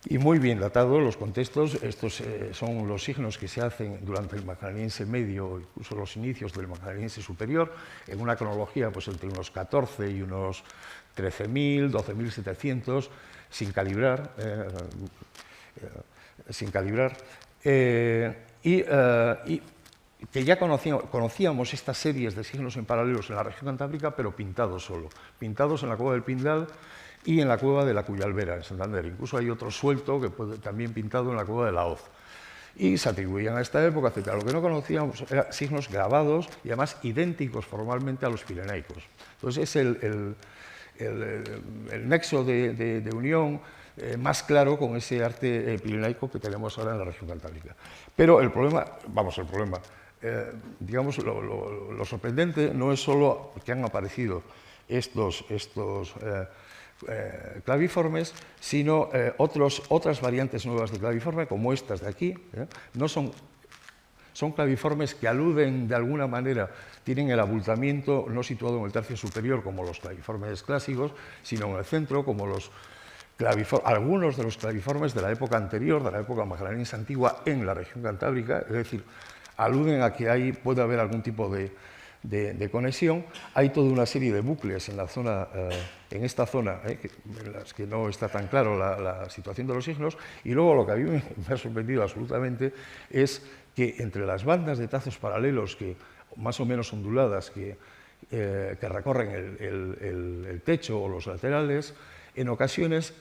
y muy bien datados los contextos. Estos son los signos que se hacen durante el magdaleniense medio, incluso los inicios del magdaleniense superior, en una cronología pues entre unos 14 y unos 13.000, 12.700, sin calibrar. Y que ya conocíamos estas series de signos en paralelos en la región cantábrica, pero pintados solo, pintados en la cueva del Pindal y en la cueva de la Cuyalbera, en Santander. Incluso hay otro suelto que también pintado en la cueva de la Hoz. Y se atribuían a esta época, etc. Lo que no conocíamos eran signos grabados y además idénticos formalmente a los pirenaicos. Entonces es el nexo de unión más claro con ese arte pirenaico que tenemos ahora en la región cantábrica. Pero el problema, digamos, lo sorprendente no es solo que han aparecido estos claviformes, sino otras variantes nuevas de claviforme, como estas de aquí. No son claviformes que aluden de alguna manera, tienen el abultamiento no situado en el tercio superior como los claviformes clásicos, sino en el centro como algunos de los claviformes de la época anterior, de la época magellanín antigua en la región cantábrica, es decir, aluden a que ahí puede haber algún tipo de conexión. Hay toda una serie de bucles en esta zona, en las que no está tan claro la situación de los signos, y luego lo que a mí me ha sorprendido absolutamente es que entre las bandas de trazos paralelos, más o menos onduladas, que recorren el techo o los laterales, en ocasiones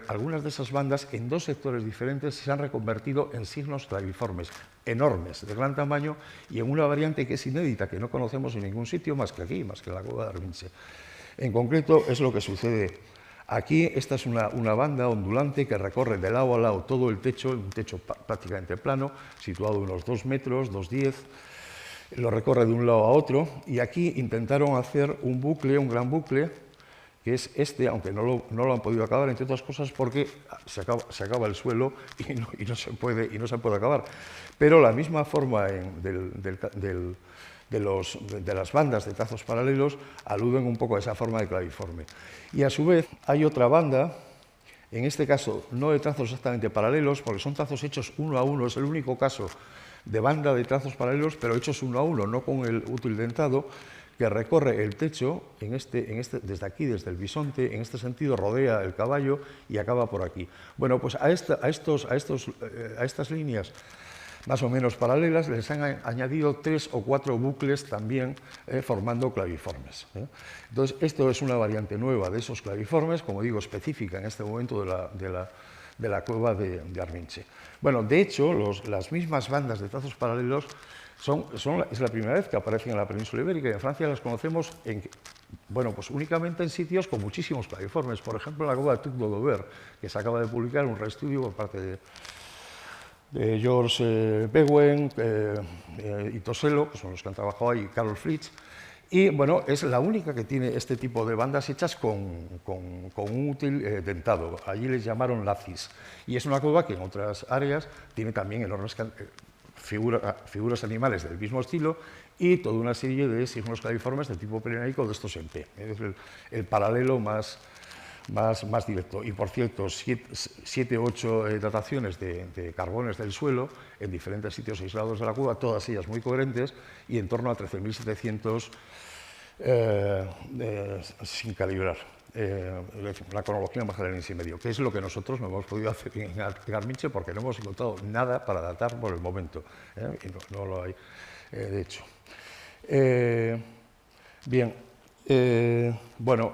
algunas de esas bandas en dos sectores diferentes se han reconvertido en signos claviformes enormes, de gran tamaño, y en una variante que es inédita, que no conocemos en ningún sitio más que aquí, más que en la cueva de Arminche. En concreto es lo que sucede aquí. Esta es una banda ondulante que recorre de lado a lado todo el techo, un techo prácticamente plano, situado unos 2 metros, 2,10, lo recorre de un lado a otro, y aquí intentaron hacer un bucle, un gran bucle, que es este, aunque no lo han podido acabar, entre otras cosas porque se acaba el suelo y no se puede acabar. Pero la misma forma de las bandas de trazos paralelos aluden un poco a esa forma de claviforme. Y a su vez hay otra banda, en este caso no de trazos exactamente paralelos, porque son trazos hechos uno a uno, es el único caso de banda de trazos paralelos, pero hechos uno a uno, no con el útil dentado, que recorre el techo desde aquí, desde el bisonte, en este sentido rodea el caballo y acaba por aquí. Bueno, pues a estas líneas más o menos paralelas les han añadido 3 o 4 bucles también formando claviformes. Entonces, esto es una variante nueva de esos claviformes, como digo, específica en este momento de la cueva de Arminche. Bueno, de hecho, las mismas bandas de trazos paralelos es la primera vez que aparecen en la península ibérica, y en Francia las conocemos pues únicamente en sitios con muchísimos claviformes. Por ejemplo, en la cueva de Tuc-Dauber, que se acaba de publicar un reestudio por parte de Georges Bewen y Toselo, que son los que han trabajado ahí, y Carol Fritz. Y bueno, es la única que tiene este tipo de bandas hechas con un útil dentado. Allí les llamaron lacis. Y es una cueva que en otras áreas tiene también enormes figuras animales del mismo estilo y toda una serie de signos claviformes de tipo pirenaico de estos en P. Es el paralelo más directo. Y por cierto, 7 u 8 dataciones de carbones del suelo en diferentes sitios aislados de la cueva, todas ellas muy coherentes, y en torno a 13.700 sin calibrar. La cronología magellanín y medio, que es lo que nosotros no hemos podido hacer en Arminche porque no hemos encontrado nada para datar por el momento, y no lo hay, de hecho. Bien, bueno,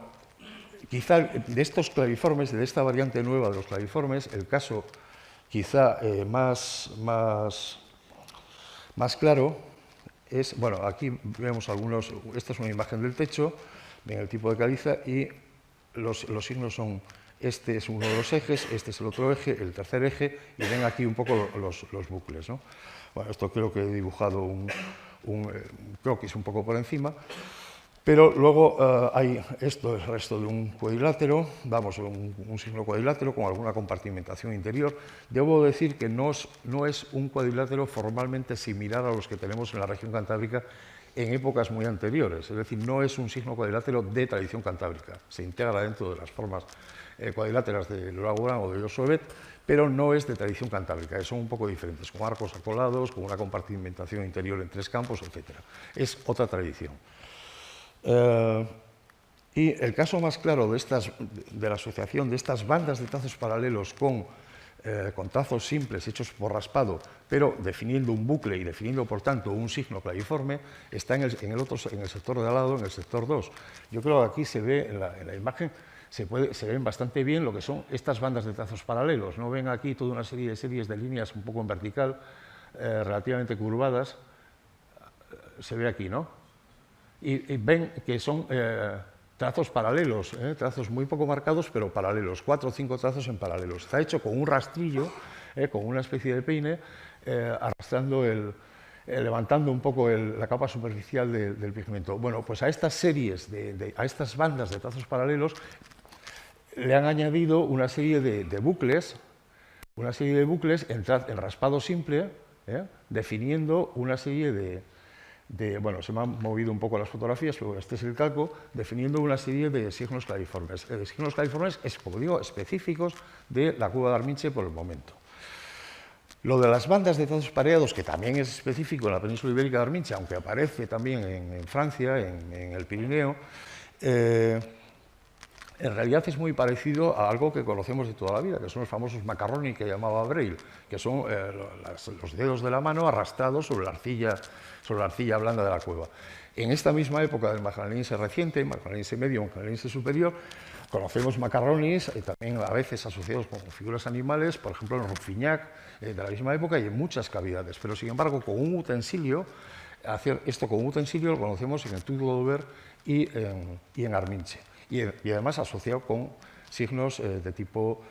quizá de estos claviformes, de esta variante nueva de los claviformes, el caso quizá más claro es, bueno, aquí vemos esta es una imagen del techo, ven el tipo de caliza y los signos son, este es uno de los ejes, este es el otro eje, el tercer eje, y ven aquí un poco los bucles, ¿no? Bueno, esto creo que he dibujado un croquis un poco por encima, pero luego hay el resto de un cuadrilátero, un signo cuadrilátero con alguna compartimentación interior. Debo decir que no es un cuadrilátero formalmente similar a los que tenemos en la región cantábrica en épocas muy anteriores, es decir, no es un signo cuadrilátero de tradición cantábrica, se integra dentro de las formas cuadriláteras de Laurent o de Josué, pero no es de tradición cantábrica, son un poco diferentes, con arcos acolados, con una compartimentación interior en 3 campos, etc. Es otra tradición. Y el caso más claro de la asociación de estas bandas de trazos paralelos con trazos simples hechos por raspado, pero definiendo un bucle y definiendo, por tanto, un signo claviforme, está en el sector de al lado, en el sector 2. Yo creo que aquí se ve, en la imagen, se ven bastante bien lo que son estas bandas de trazos paralelos. ¿No? Ven aquí toda una serie de líneas un poco en vertical, relativamente curvadas. Se ve aquí, ¿no? Y ven que son trazos paralelos, trazos muy poco marcados, pero paralelos, 4 o 5 trazos en paralelos. Está hecho con un rastrillo, con una especie de peine, arrastrando levantando un poco la capa superficial del pigmento. Bueno, pues a estas series, a estas bandas de trazos paralelos, le han añadido una serie de bucles, en raspado simple, definiendo una serie bueno, se me han movido un poco las fotografías, pero este es el calco, definiendo una serie de signos claviformes. Signos claviformes, como digo, específicos de la cueva de Arminche por el momento. Lo de las bandas de trazos pareados, que también es específico en la península ibérica de Arminche, aunque aparece también en Francia, en el Pirineo, en realidad es muy parecido a algo que conocemos de toda la vida, que son los famosos macarroni que llamaba Braille, que son los dedos de la mano arrastrados sobre la arcilla blanda de la cueva. En esta misma época del magdaleniense reciente, magdaleniense medio, magdaleniense superior, conocemos macarronis, también a veces asociados con figuras animales, por ejemplo en Rufiñac, de la misma época, y en muchas cavidades, pero sin embargo con un utensilio, hacer esto con un utensilio lo conocemos en el Tuc d'Over y en Arminche. Y además asociado con signos de tipo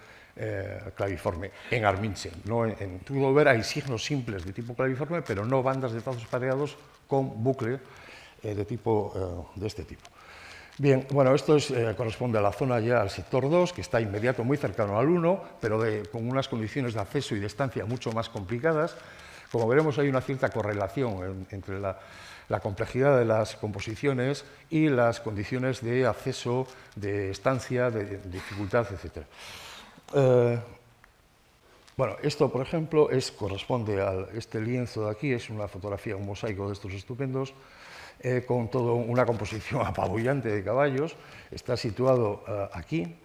claviforme, en Arminche. No, en Tuc d'Over hay signos simples de tipo claviforme, pero no bandas de trazos pareados con bucle de este tipo. Bien, bueno, esto corresponde a la zona ya, al sector 2, que está inmediato, muy cercano al 1, pero con unas condiciones de acceso y de estancia mucho más complicadas. Como veremos, hay una cierta correlación entre la complejidad de las composiciones y las condiciones de acceso, de estancia, de dificultad, etc. Bueno, esto, por ejemplo, corresponde a este lienzo de aquí, es una fotografía, un mosaico de estos estupendos, con toda una composición apabullante de caballos. Está situado aquí.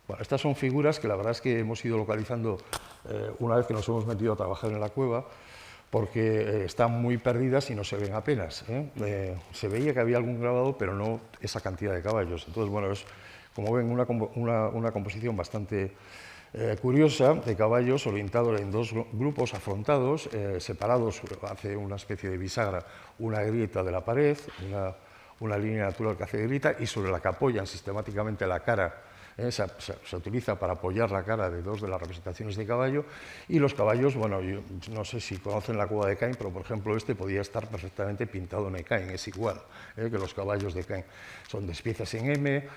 Bueno, estas son figuras que la verdad es que hemos ido localizando una vez que nos hemos metido a trabajar en la cueva, porque están muy perdidas y no se ven apenas. Se veía que había algún grabado, pero no esa cantidad de caballos. Entonces, bueno, es, como ven, una composición bastante curiosa de caballos orientados en dos grupos afrontados, separados, hace una especie de bisagra, una grieta de la pared, una línea natural que hace grieta, y sobre la que apoyan sistemáticamente la cara. Se utiliza para apoyar la cara de dos de las representaciones de caballo, y los caballos, bueno, yo no sé si conocen la cueva de Caen, pero por ejemplo este podía estar perfectamente pintado en Caen, es igual que los caballos de Caen, son despiezas en M.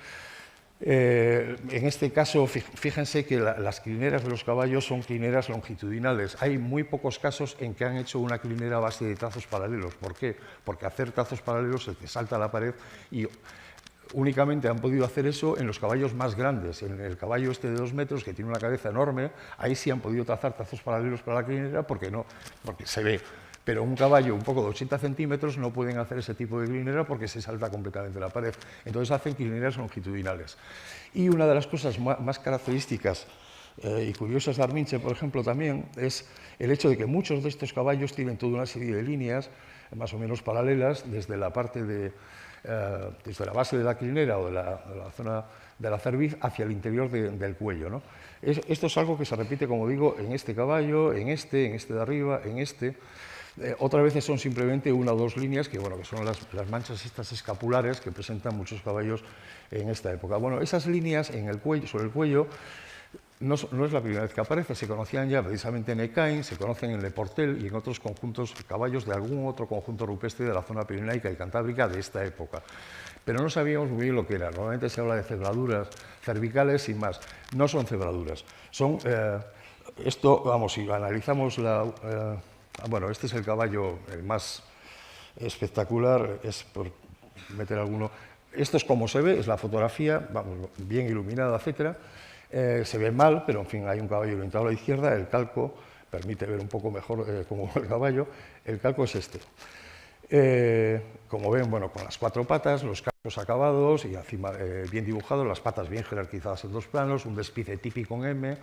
En este caso, fíjense que las clineras de los caballos son clineras longitudinales. Hay muy pocos casos en que han hecho una clinera a base de trazos paralelos. ¿Por qué? Porque hacer trazos paralelos se te salta la pared, y únicamente han podido hacer eso en los caballos más grandes. En el caballo este de 2 metros, que tiene una cabeza enorme, ahí sí han podido trazar trazos paralelos para la clinera porque se ve. Pero un caballo un poco de 80 centímetros no pueden hacer ese tipo de clinera porque se salta completamente la pared. Entonces hacen clineras longitudinales. Y una de las cosas más características y curiosas de Arminche, por ejemplo, también es el hecho de que muchos de estos caballos tienen toda una serie de líneas más o menos paralelas desde la parte desde la base de la clinera o de la zona de la cerviz hacia el interior del cuello, ¿no? Esto es algo que se repite, como digo, en este caballo, en este de arriba, en este. Otras veces son simplemente una o dos líneas que son las manchas estas escapulares que presentan muchos caballos en esta época. Bueno, esas líneas en el cuello, sobre el cuello, no es la primera vez que aparece, se conocían ya precisamente en Ecain, se conocen en Le Portel y en otros conjuntos, caballos de algún otro conjunto rupestre de la zona pirenaica y cantábrica de esta época. Pero no sabíamos muy bien lo que era. Normalmente se habla de cebraduras cervicales y más. No son cebraduras. Son, si analizamos bueno, este es el caballo el más espectacular, es por meter alguno. Esto es como se ve, es la fotografía, bien iluminada, etcétera. Se ve mal, pero en fin, hay un caballo orientado a la izquierda, el calco permite ver un poco mejor cómo va el caballo, el calco es este. Como ven, con las 4 patas, los cascos acabados y encima bien dibujados, las patas bien jerarquizadas en 2 planos, un despiece típico en M,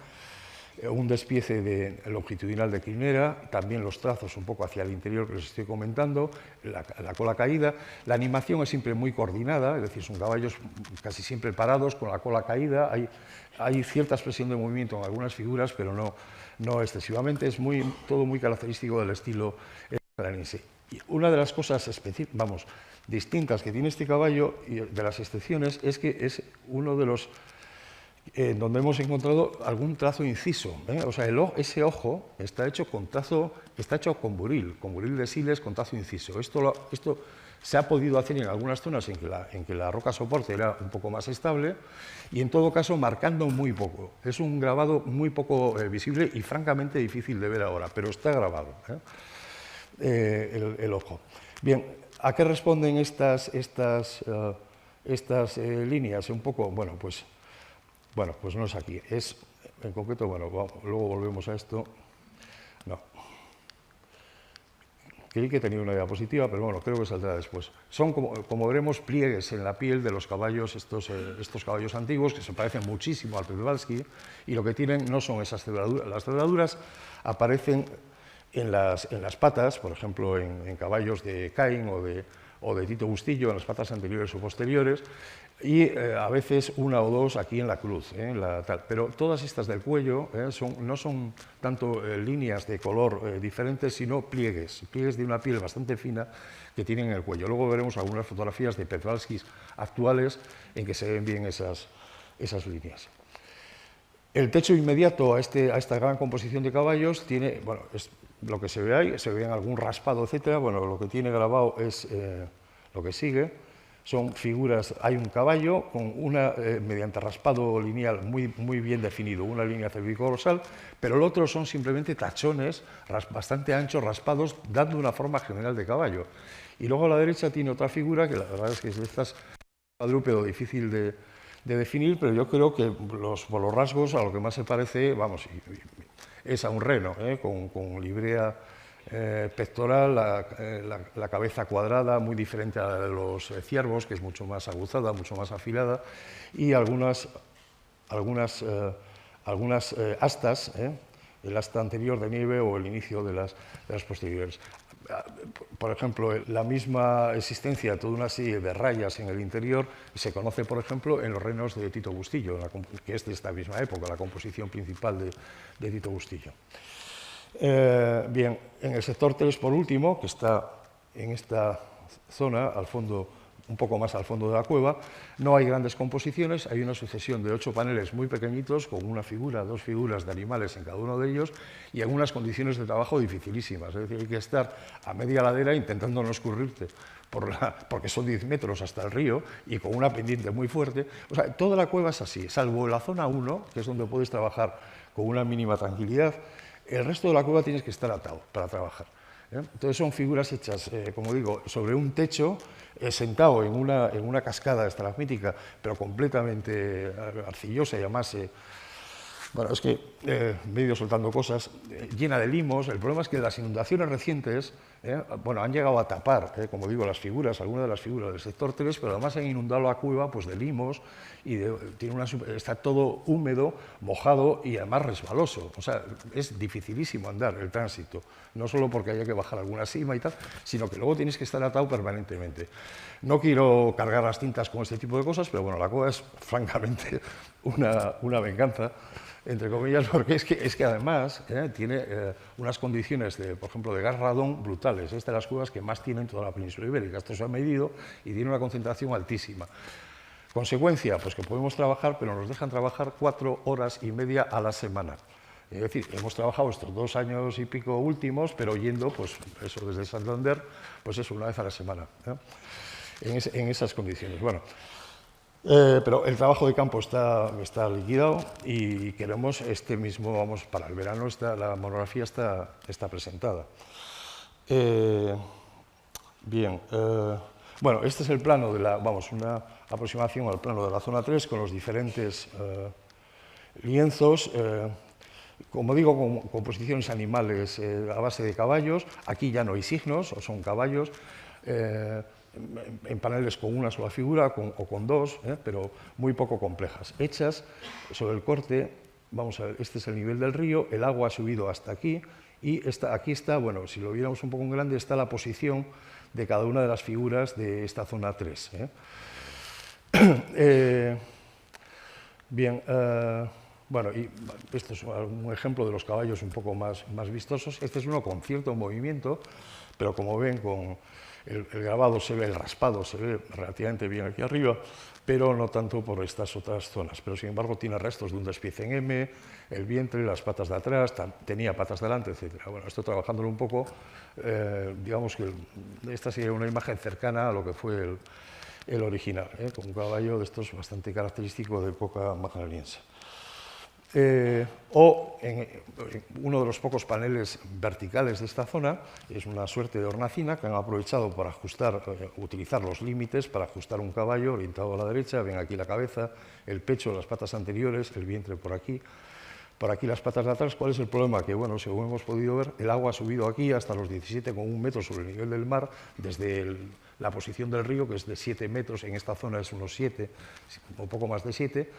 un despiece longitudinal de clinera, también los trazos un poco hacia el interior que les estoy comentando, la cola caída. La animación es siempre muy coordinada, es decir, son caballos casi siempre parados con la cola caída. Hay cierta expresión de movimiento en algunas figuras, pero no excesivamente. Es todo muy característico del estilo magdaleniense. Y una de las cosas distintas que tiene este caballo y de las excepciones es que es uno de los donde hemos encontrado algún trazo inciso. O sea, ese ojo está hecho con buril de Siles con trazo inciso. Esto se ha podido hacer en algunas zonas en que la roca soporte era un poco más estable y en todo caso marcando muy poco. Es un grabado muy poco visible y francamente difícil de ver ahora, pero está grabado el ojo. Bien, ¿a qué responden estas líneas? Un poco, bueno, pues no es aquí. Es, en concreto, bueno, luego volvemos a esto. No. Creí que tenía una diapositiva, pero bueno, creo que saldrá después. Son, como veremos, pliegues en la piel de los caballos, estos caballos antiguos, que se parecen muchísimo al Przewalski, y lo que tienen no son esas cerraduras. Las cerraduras aparecen en las patas, por ejemplo, en caballos de Caín o de Tito Bustillo, en las patas anteriores o posteriores, y a veces una o dos aquí en la cruz, pero todas estas del cuello no son tanto líneas de color diferentes, sino pliegues de una piel bastante fina que tienen en el cuello. Luego veremos algunas fotografías de Przewalskis actuales en que se ven bien esas líneas. El techo inmediato a esta gran composición de caballos tiene, bueno, es lo que se ve ahí, se ve en algún raspado, etcétera. Bueno, lo que tiene grabado es lo que sigue. Son figuras, hay un caballo con mediante raspado lineal muy bien definido, una línea cervicodorsal, pero el otro son simplemente tachones bastante anchos, raspados, dando una forma general de caballo. Y luego a la derecha tiene otra figura, que la verdad es que es cuadrúpedo difícil de definir, pero yo creo que por los rasgos a lo que más se parece, vamos, es a un reno, con librea pectoral, la cabeza cuadrada, muy diferente a la de los ciervos, que es mucho más aguzada, mucho más afilada, y algunas astas, el asta anterior de nieve o el inicio de las posteriores. Por ejemplo, la misma existencia de toda una serie de rayas en el interior se conoce, por ejemplo, en los renos de Tito Bustillo, que es de esta misma época, la composición principal de Tito Bustillo. Bien, en el sector 3, por último, que está en esta zona, al fondo, un poco más al fondo de la cueva, no hay grandes composiciones, hay una sucesión de 8 paneles muy pequeñitos, con una figura, 2 figuras de animales en cada uno de ellos, y en unas condiciones de trabajo dificilísimas. Es decir, hay que estar a media ladera intentando no escurrirte, porque son 10 metros hasta el río, y con una pendiente muy fuerte. O sea, toda la cueva es así, salvo la zona 1, que es donde puedes trabajar con una mínima tranquilidad. El resto de la cueva tienes que estar atado para trabajar. Entonces son figuras hechas, como digo, sobre un techo, sentado en una cascada estalagmítica, pero completamente arcillosa y además, bueno, es que medio soltando cosas, llena de limos. El problema es que las inundaciones recientes, bueno, han llegado a tapar, como digo, algunas de las figuras del sector 3, pero además han inundado la cueva pues, de limos y está todo húmedo, mojado y además resbaloso. O sea, es dificilísimo andar el tránsito, no solo porque haya que bajar alguna cima y tal, sino que luego tienes que estar atado permanentemente. No quiero cargar las tintas con este tipo de cosas, pero bueno, la cueva es francamente una venganza, entre comillas, porque es que además tiene unas condiciones, por ejemplo, de gas radón brutales. Es de las cuevas que más tienen toda la península ibérica. Esto se ha medido y tiene una concentración altísima. Consecuencia, pues que podemos trabajar, pero nos dejan trabajar 4 horas y media a la semana. Es decir, hemos trabajado estos 2 años y pico últimos, pero yendo, pues eso, desde Santander, pues eso, una vez a la semana, en esas condiciones. Bueno, pero el trabajo de campo está liquidado y queremos vamos, para el verano la monografía está presentada. Bien, bueno, este es el plano una aproximación al plano de la zona 3 con los diferentes lienzos, como digo, con composiciones animales a base de caballos. Aquí ya no hay signos, o son caballos, en paneles con una sola figura o con 2, pero muy poco complejas, hechas sobre el corte. Vamos a ver, este es el nivel del río, el agua ha subido hasta aquí, y aquí está, bueno, si lo viéramos un poco en grande, está la posición de cada una de las figuras de esta zona 3. Bien, Bueno, y esto es un ejemplo de los caballos un poco más vistosos. Este es uno con cierto movimiento, pero como ven, con el grabado se ve, el raspado se ve relativamente bien aquí arriba, pero no tanto por estas otras zonas. Pero sin embargo tiene restos de un despiece en M, el vientre, las patas de atrás, tenía patas delante, etc. Bueno, esto trabajándolo un poco, digamos que esta sería una imagen cercana a lo que fue el original, con un caballo de estos bastante característico de época magdaleniense. O en uno de los pocos paneles verticales de esta zona es una suerte de hornacina que han aprovechado para ajustar, utilizar los límites para ajustar un caballo orientado a la derecha. Ven aquí la cabeza, el pecho, las patas anteriores, el vientre por aquí las patas de atrás. ¿Cuál es el problema? Que, bueno, según hemos podido ver, el agua ha subido aquí hasta los 17,1 metros sobre el nivel del mar, desde la posición del río, que es de 7 metros, en esta zona es unos 7, un poco más de 7,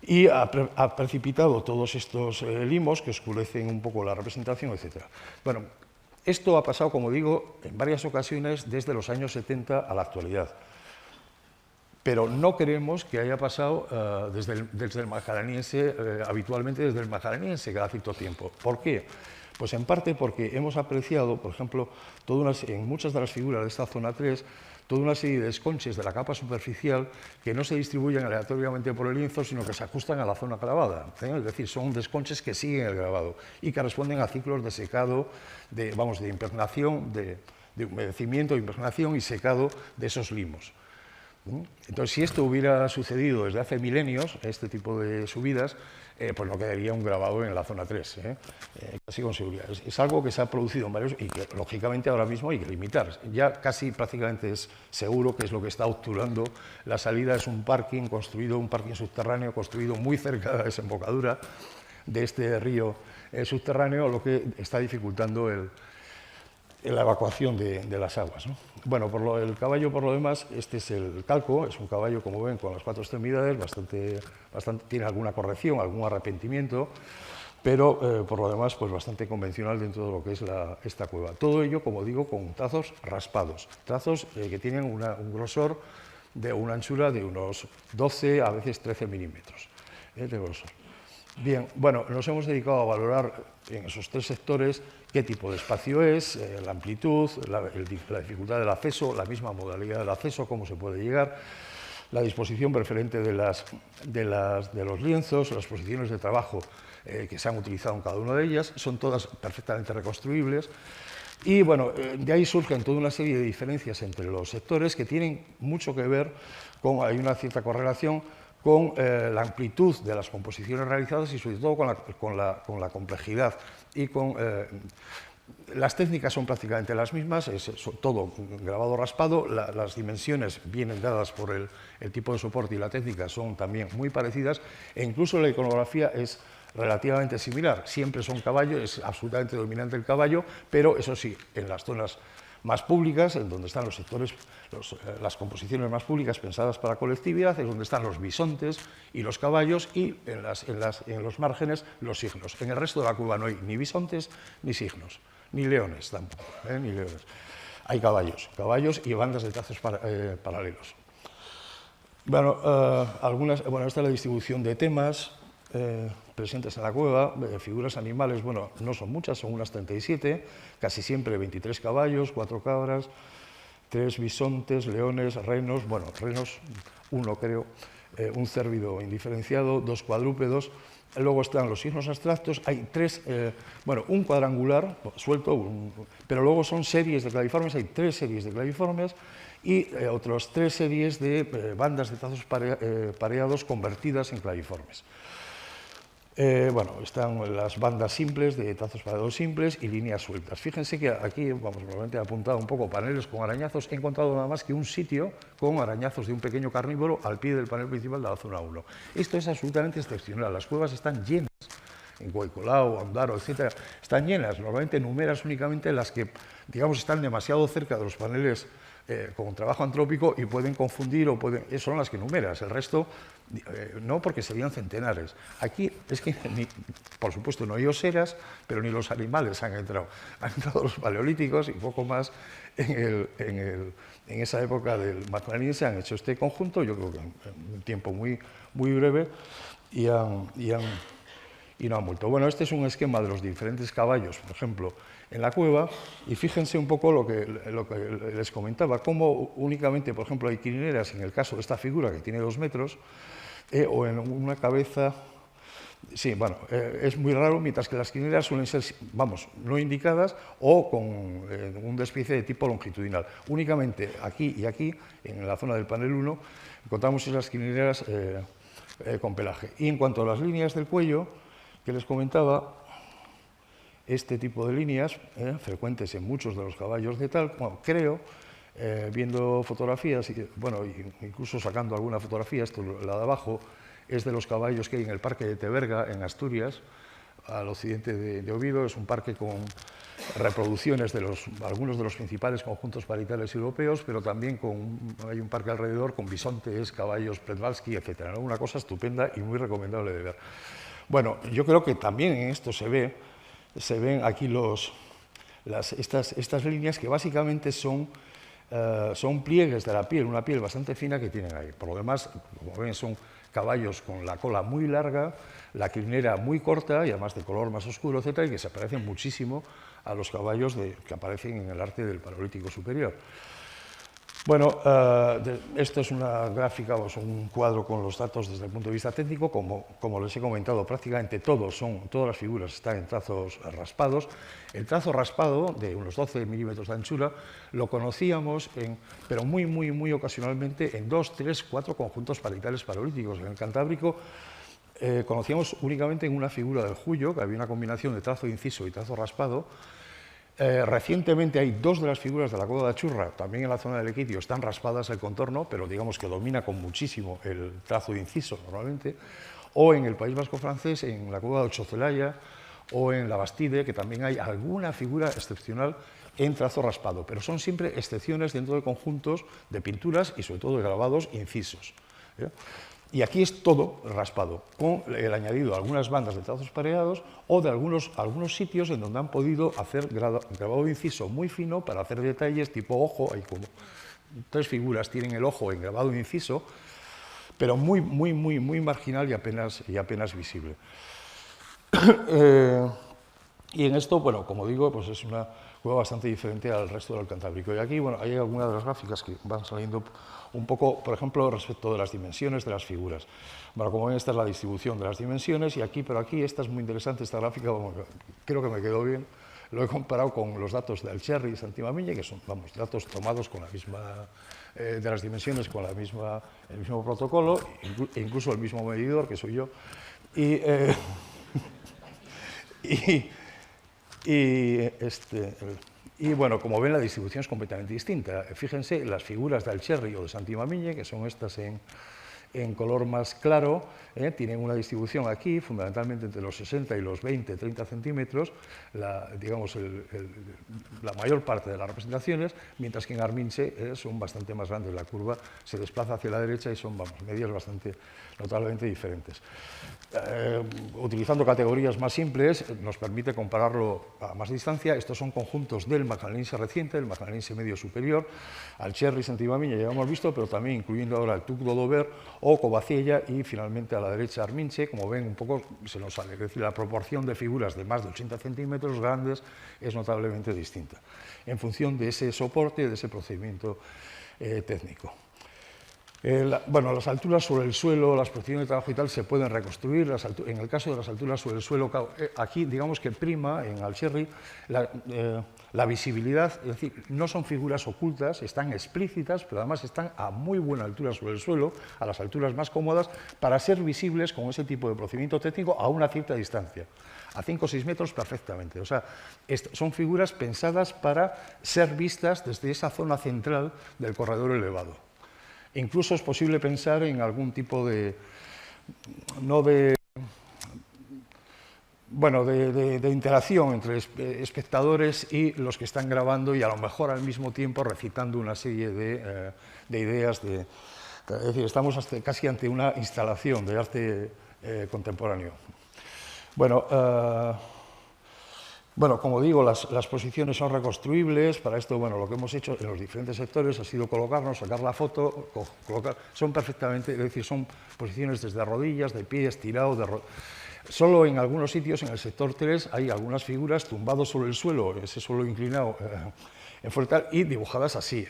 y ha precipitado todos estos limos que oscurecen un poco la representación, etc. Bueno, esto ha pasado, como digo, en varias ocasiones desde los años 70 a la actualidad. Pero no creemos que haya pasado desde el magdaleniense, habitualmente desde el magdaleniense cada cierto tiempo. ¿Por qué? Pues en parte porque hemos apreciado, por ejemplo, en muchas de las figuras de esta zona 3, toda una serie de desconches de la capa superficial que no se distribuyen aleatoriamente por el lienzo, sino que se ajustan a la zona grabada. Es decir, son desconches que siguen el grabado y que responden a ciclos de secado, de impregnación, de humedecimiento, impregnación y secado de esos limos. Entonces, si esto hubiera sucedido desde hace milenios, este tipo de subidas, pues no quedaría un grabado en la zona 3, casi con seguridad. Es algo que se ha producido en varios y que, lógicamente, ahora mismo hay que limitar. Ya casi prácticamente es seguro que es lo que está obturando la salida. Es un parking subterráneo construido muy cerca de la desembocadura de este río subterráneo, lo que está dificultando la evacuación de las aguas, ¿no? Bueno, el caballo, por lo demás, este es el calco, es un caballo, como ven, con las 4 extremidades, tiene alguna corrección, algún arrepentimiento, pero por lo demás, pues bastante convencional dentro de lo que es esta cueva. Todo ello, como digo, con trazos raspados, trazos que tienen un grosor de una anchura de unos 12, a veces 13 milímetros de grosor. Bien, bueno, nos hemos dedicado a valorar en esos 3 sectores qué tipo de espacio es, la amplitud, la dificultad del acceso, la misma modalidad del acceso, cómo se puede llegar, la disposición preferente de los lienzos, las posiciones de trabajo que se han utilizado en cada una de ellas, son todas perfectamente reconstruibles. Y bueno, de ahí surgen toda una serie de diferencias entre los sectores que tienen mucho que ver hay una cierta correlación con la amplitud de las composiciones realizadas y sobre todo con la complejidad y con las técnicas son prácticamente las mismas, es todo grabado raspado, las dimensiones vienen dadas por el tipo de soporte y la técnica son también muy parecidas e incluso la iconografía es relativamente similar, siempre son caballos, es absolutamente dominante el caballo, pero eso sí, en las zonas más públicas, en donde están los sectores, las composiciones más públicas pensadas para colectividad, es donde están los bisontes y los caballos y en los márgenes los signos. En el resto de la cueva no hay ni bisontes ni signos, ni leones tampoco, ni leones. Hay caballos y bandas de trazos paralelos. Bueno, esta es la distribución de temas presentes en la cueva, figuras animales, bueno, no son muchas, son unas 37, casi siempre 23 caballos, 4 cabras, 3 bisontes, leones, renos, bueno, renos, uno creo, un cérvido indiferenciado, 2 cuadrúpedos, luego están los signos abstractos, hay 3, un cuadrangular suelto, pero luego son series de claviformes, hay 3 series de claviformes y otras 3 series de bandas de trazos pareados convertidas en claviformes. Están las bandas simples de trazos pareados simples y líneas sueltas. Fíjense que aquí, probablemente he apuntado un poco paneles con arañazos. He encontrado nada más que un sitio con arañazos de un pequeño carnívoro al pie del panel principal de la zona 1. Esto es absolutamente excepcional. Las cuevas están llenas, en Coicolao, Ondaro, etc. Están llenas. Normalmente numeras únicamente las que, digamos, están demasiado cerca de los paneles con trabajo antrópico y pueden confundir son las que numeras, el resto no, porque serían centenares. Aquí es que, por supuesto, no hay oseras, pero ni los animales han entrado. Han entrado los paleolíticos y poco más en esa época del magdaleniense han hecho este conjunto, yo creo que en un tiempo muy, muy breve. y no han vuelto. Bueno, este es un esquema de los diferentes caballos, por ejemplo, en la cueva, y fíjense un poco lo que les comentaba, cómo únicamente, por ejemplo, hay crinineras, en el caso de esta figura que tiene 2 metros, o en una cabeza. Sí, bueno, es muy raro, mientras que las crinineras suelen ser, vamos, no indicadas o con una especie de tipo longitudinal. Únicamente aquí y aquí, en la zona del panel 1, encontramos esas crinineras con pelaje. Y en cuanto a las líneas del cuello, que les comentaba, este tipo de líneas, frecuentes en muchos de los caballos de tal, bueno, creo, viendo fotografías, y, bueno, incluso sacando alguna fotografía, esto la de abajo, es de los caballos que hay en el Parque de Teberga, en Asturias, al occidente de Oviedo. Es un parque con reproducciones de algunos de los principales conjuntos parietales europeos, pero también hay un parque alrededor con bisontes, caballos Predvalski, etc. ¿no? Una cosa estupenda y muy recomendable de ver. Bueno, yo creo que también en esto se ven aquí estas líneas que básicamente son pliegues de la piel, una piel bastante fina que tienen ahí. Por lo demás, como ven, son caballos con la cola muy larga, la crinera muy corta y además de color más oscuro, etcétera, y que se parecen muchísimo a los caballos que aparecen en el arte del Paleolítico Superior. Bueno, esto es una gráfica, o un cuadro con los datos desde el punto de vista técnico. Como les he comentado, prácticamente todas las figuras están en trazos raspados. El trazo raspado, de unos 12 milímetros de anchura, lo conocíamos, pero muy ocasionalmente, en 2, 3, 4 conjuntos parietales paleolíticos. En el Cantábrico conocíamos únicamente en una figura del Jullo, que había una combinación de trazo inciso y trazo raspado. Recientemente hay 2 de las figuras de la Cueva de Achurra, también en la zona del Equidio, están raspadas el contorno, pero digamos que domina con muchísimo el trazo inciso normalmente, o en el País Vasco francés, en la Cueva de Ochocelaya, o en la Bastide, que también hay alguna figura excepcional en trazo raspado, pero son siempre excepciones dentro de conjuntos de pinturas y sobre todo de grabados incisos. Y aquí es todo raspado, con el añadido de algunas bandas de trazos pareados o de algunos sitios en donde han podido hacer grabado inciso muy fino para hacer detalles tipo ojo. Hay como 3 figuras tienen el ojo en grabado inciso, pero muy marginal y apenas visible. Y en esto, bueno, como digo, pues es una cueva bastante diferente al resto del Cantábrico. Y aquí, bueno, hay algunas de las gráficas que van saliendo un poco, por ejemplo, respecto de las dimensiones de las figuras. Bueno, como ven, esta es la distribución de las dimensiones, pero aquí esta es muy interesante, esta gráfica, bueno, creo que me quedó bien. Lo he comparado con los datos del Cherry y Santimamiñe, que son, vamos, datos tomados con la misma, de las dimensiones con el mismo protocolo, e incluso el mismo medidor, que soy yo. Y bueno, como ven, la distribución es completamente distinta. Fíjense, las figuras de Alcherri o de Santimamiñe, que son estas en color más claro, tienen una distribución aquí, fundamentalmente entre los 60 y los 20, 30 centímetros, digamos, la mayor parte de las representaciones, mientras que en Arminche son bastante más grandes. La curva se desplaza hacia la derecha y son, vamos, medidas notablemente diferentes. Utilizando categorías más simples, nos permite compararlo a más distancia. Estos son conjuntos del Magdalenense reciente, el Magdalenense medio superior, Alcherri, Santimamiñe, ya hemos visto, pero también incluyendo ahora el Tuc d'Odover o Covaciella y finalmente a la derecha Arminche. Como ven, un poco se nos sale, es decir, la proporción de figuras de más de 80 centímetros grandes es notablemente distinta, en función de ese soporte, de ese procedimiento técnico. Bueno, las alturas sobre el suelo, las posiciones de trabajo y tal se pueden reconstruir. En el caso de las alturas sobre el suelo, aquí digamos que prima en Alcherri la visibilidad, es decir, no son figuras ocultas, están explícitas, pero además están a muy buena altura sobre el suelo, a las alturas más cómodas, para ser visibles con ese tipo de procedimiento técnico a una cierta distancia. A 5 o 6 metros perfectamente. O sea, son figuras pensadas para ser vistas desde esa zona central del corredor elevado. Incluso es posible pensar en algún tipo de interacción entre espectadores y los que están grabando y a lo mejor al mismo tiempo recitando una serie de ideas. Es decir, estamos casi ante una instalación de arte contemporáneo. Bueno, Bueno, como digo, las posiciones son reconstruibles. Para esto, bueno, lo que hemos hecho en los diferentes sectores ha sido colocarnos, sacar la foto, colocar. Son perfectamente, es decir, son posiciones desde rodillas, de pie, estirado, Solo en algunos sitios, en el sector 3, hay algunas figuras tumbados sobre el suelo, ese suelo inclinado en frontal, y dibujadas así.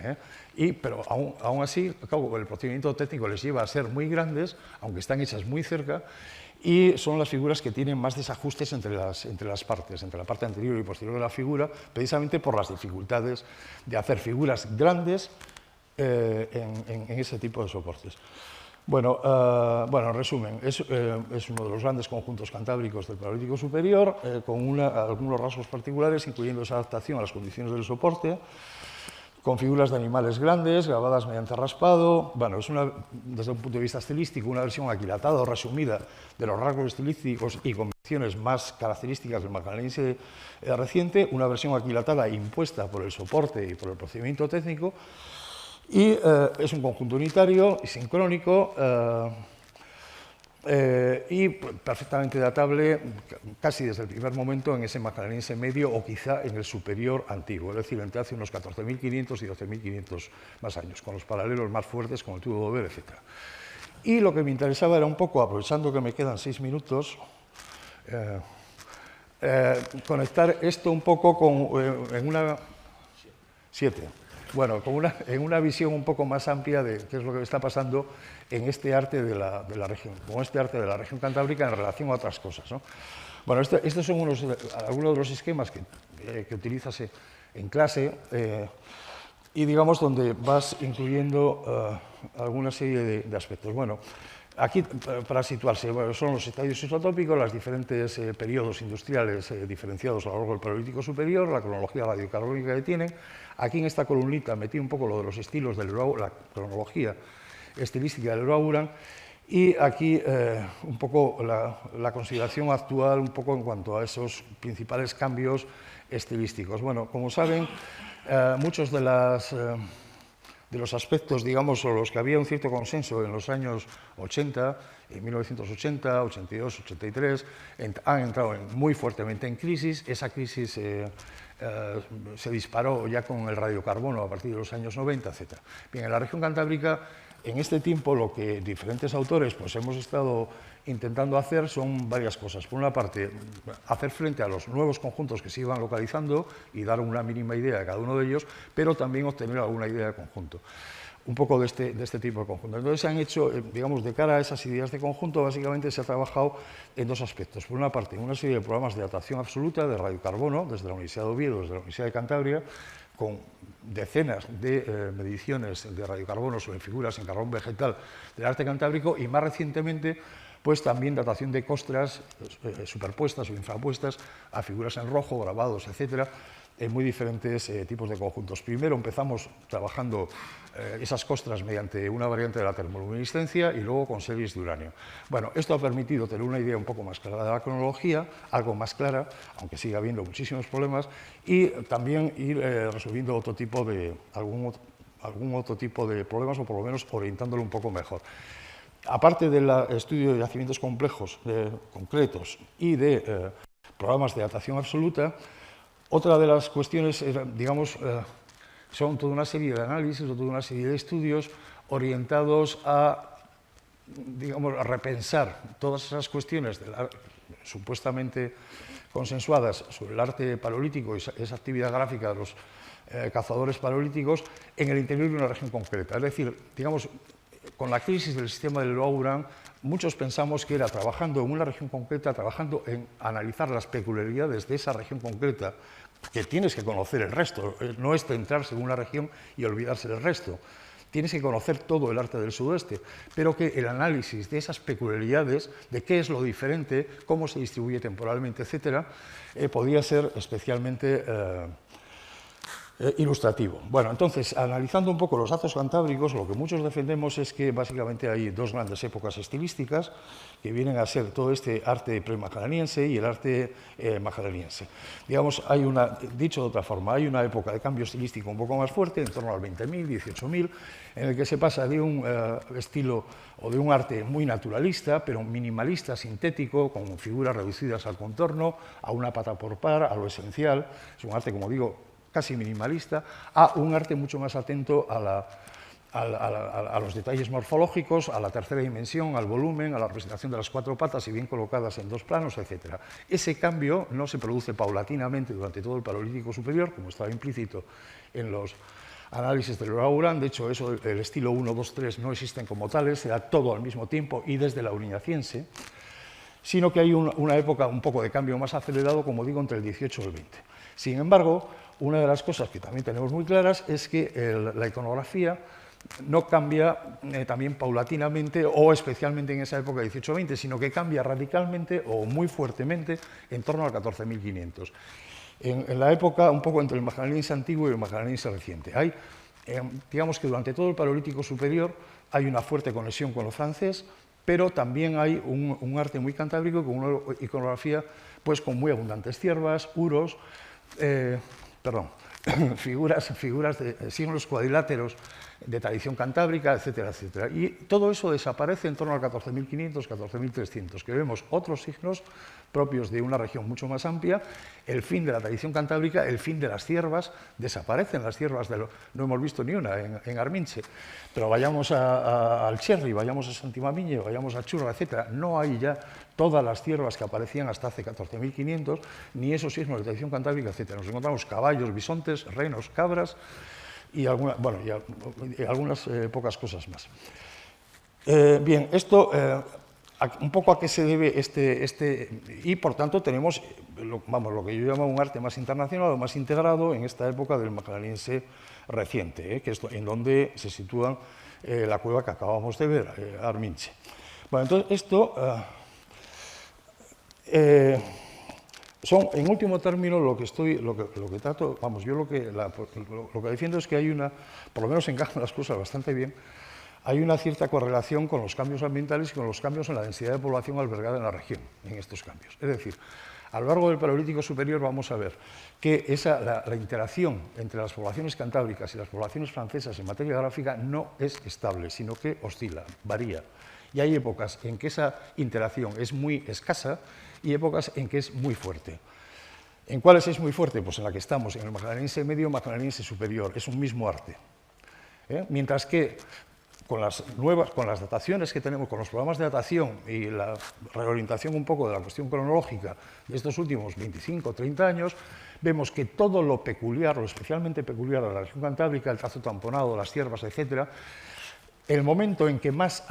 Pero aún así, claro, el procedimiento técnico les lleva a ser muy grandes, aunque están hechas muy cerca, y son las figuras que tienen más desajustes entre las partes, entre la parte anterior y posterior de la figura, precisamente por las dificultades de hacer figuras grandes en ese tipo de soportes. Bueno, en resumen, es uno de los grandes conjuntos cantábricos del Paleolítico Superior, con algunos rasgos particulares, incluyendo esa adaptación a las condiciones del soporte, con figuras de animales grandes, grabadas mediante raspado. Bueno, es desde un punto de vista estilístico, una versión aquilatada o resumida de los rasgos estilísticos y convenciones más características del magdaleniense reciente, una versión aquilatada impuesta por el soporte y por el procedimiento técnico, y es un conjunto unitario y sincrónico y perfectamente datable casi desde el primer momento en ese magdaleniense medio o quizá en el superior antiguo, es decir, entre hace unos 14.500 y 12.500 más años, con los paralelos más fuertes como el tubo de Dover, etc. Y lo que me interesaba era un poco, aprovechando que me quedan 6 minutos, conectar esto un poco en una... 7. Bueno, en una visión un poco más amplia de qué es lo que está pasando en este arte de la región, con este arte de la región cantábrica en relación a otras cosas, ¿no? Bueno, estos son algunos de los esquemas que utilizas en clase y, digamos, donde vas incluyendo alguna serie de aspectos. Bueno, aquí, para situarse, son los estadios isotópicos, los diferentes periodos industriales diferenciados a lo largo del Paleolítico Superior, la cronología radiocarbónica que tienen. Aquí en esta columnita metí un poco lo de los estilos del la cronología estilística del Urauran, y aquí un poco la consideración actual un poco en cuanto a esos principales cambios estilísticos. Bueno, como saben, muchos de los aspectos, digamos, sobre los que había un cierto consenso en los años 80, en 1980, 82, 83, han entrado muy fuertemente en crisis. Esa crisis se disparó ya con el radiocarbono a partir de los años 90, etc. Bien, en la región cantábrica, en este tiempo, lo que diferentes autores pues, hemos estado intentando hacer son varias cosas. Por una parte, hacer frente a los nuevos conjuntos que se iban localizando y dar una mínima idea de cada uno de ellos, pero también obtener alguna idea de conjunto. Un poco de este tipo de conjuntos. Entonces se han hecho, digamos, de cara a esas ideas de conjunto, básicamente se ha trabajado en dos aspectos. Por una parte, en una serie de programas de datación absoluta de radiocarbono, desde la Universidad de Oviedo, desde la Universidad de Cantabria, con decenas de mediciones de radiocarbonos o en figuras en carbón vegetal del arte cantábrico, y más recientemente, pues también datación de costras superpuestas o infrapuestas a figuras en rojo, grabados, etcétera, en muy diferentes tipos de conjuntos. Primero empezamos trabajando esas costras mediante una variante de la termoluminiscencia y luego con series de uranio. Bueno, esto ha permitido tener una idea un poco más clara de la cronología, algo más clara, aunque sigue habiendo muchísimos problemas, y también ir resolviendo algún otro tipo de problemas, o por lo menos orientándolo un poco mejor. Aparte del estudio de yacimientos complejos, concretos y de programas de datación absoluta, otra de las cuestiones, digamos, son toda una serie de análisis o toda una serie de estudios orientados a, digamos, a repensar todas esas cuestiones supuestamente consensuadas sobre el arte paleolítico y esa actividad gráfica de los cazadores paleolíticos en el interior de una región concreta. Es decir, digamos, con la crisis del sistema del Urauran, muchos pensamos que era trabajando en una región concreta, trabajando en analizar las peculiaridades de esa región concreta, que tienes que conocer el resto, no es centrarse en una región y olvidarse del resto. Tienes que conocer todo el arte del sudoeste, pero que el análisis de esas peculiaridades, de qué es lo diferente, cómo se distribuye temporalmente, etcétera, podría ser especialmente ilustrativo. Bueno, entonces, analizando un poco los hatos cantábricos, lo que muchos defendemos es que básicamente hay dos grandes épocas estilísticas que vienen a ser todo este arte pre-magdaleniense y el arte magdaleniense. Digamos, dicho de otra forma, hay una época de cambio estilístico un poco más fuerte, en torno al 20.000, 18.000, en el que se pasa de un estilo o de un arte muy naturalista, pero minimalista, sintético, con figuras reducidas al contorno, a una pata por par, a lo esencial. Es un arte, como digo, casi minimalista, a un arte mucho más atento a los detalles morfológicos, a la tercera dimensión, al volumen, a la representación de las cuatro patas y bien colocadas en dos planos, etc. Ese cambio no se produce paulatinamente durante todo el Paleolítico superior, como estaba implícito en los análisis de Laurent. De hecho, eso, el estilo 1, 2, 3 no existen como tales, se da todo al mismo tiempo y desde la aurignaciense, sino que hay una época un poco de cambio más acelerado, como digo, entre el 18 y el 20. Sin embargo, una de las cosas que también tenemos muy claras es que la iconografía no cambia también paulatinamente o especialmente en esa época 18-20, sino que cambia radicalmente o muy fuertemente en torno al 14.500. En la época un poco entre el magdaleniense antiguo y el magdaleniense reciente. Digamos que durante todo el Paleolítico superior hay una fuerte conexión con lo francés, pero también hay un arte muy cantábrico con una iconografía pues, con muy abundantes ciervas, uros, figuras de signos cuadriláteros de tradición cantábrica, etcétera, etcétera. Y todo eso desaparece en torno al 14.500, 14.300, que vemos otros signos propios de una región mucho más amplia, el fin de la tradición cantábrica, el fin de las ciervas, desaparecen las ciervas, no hemos visto ni una en Arminche, pero vayamos al Cherry, vayamos a Santimamiñe, vayamos a Churra, etcétera, no hay ya todas las ciervas que aparecían hasta hace 14.500, ni esos signos de tradición cantábrica, etcétera. Nos encontramos caballos, bisontes, renos, cabras, y algunas pocas cosas más. Bien, esto, un poco a qué se debe y por tanto tenemos, lo que yo llamo un arte más internacional o más integrado en esta época del magdaleniense reciente, que es en donde se sitúa la cueva que acabamos de ver, Arminche. Bueno, entonces esto son, en último término, lo que trato, yo lo que defiendo es que hay por lo menos encajan las cosas bastante bien, hay una cierta correlación con los cambios ambientales y con los cambios en la densidad de población albergada en la región, en estos cambios. Es decir, a lo largo del Paleolítico superior vamos a ver que la interacción entre las poblaciones cantábricas y las poblaciones francesas en materia gráfica no es estable, sino que oscila, varía. Y hay épocas en que esa interacción es muy escasa y épocas en que es muy fuerte. ¿En cuáles es muy fuerte? Pues en la que estamos, en el magdaleniense medio, magdaleniense superior, es un mismo arte. Mientras que con las dataciones que tenemos, con los programas de datación y la reorientación un poco de la cuestión cronológica de estos últimos 25 o 30 años, vemos que todo lo peculiar, lo especialmente peculiar de la región cantábrica, el trazo tamponado, las ciervas, etcétera, el momento en que más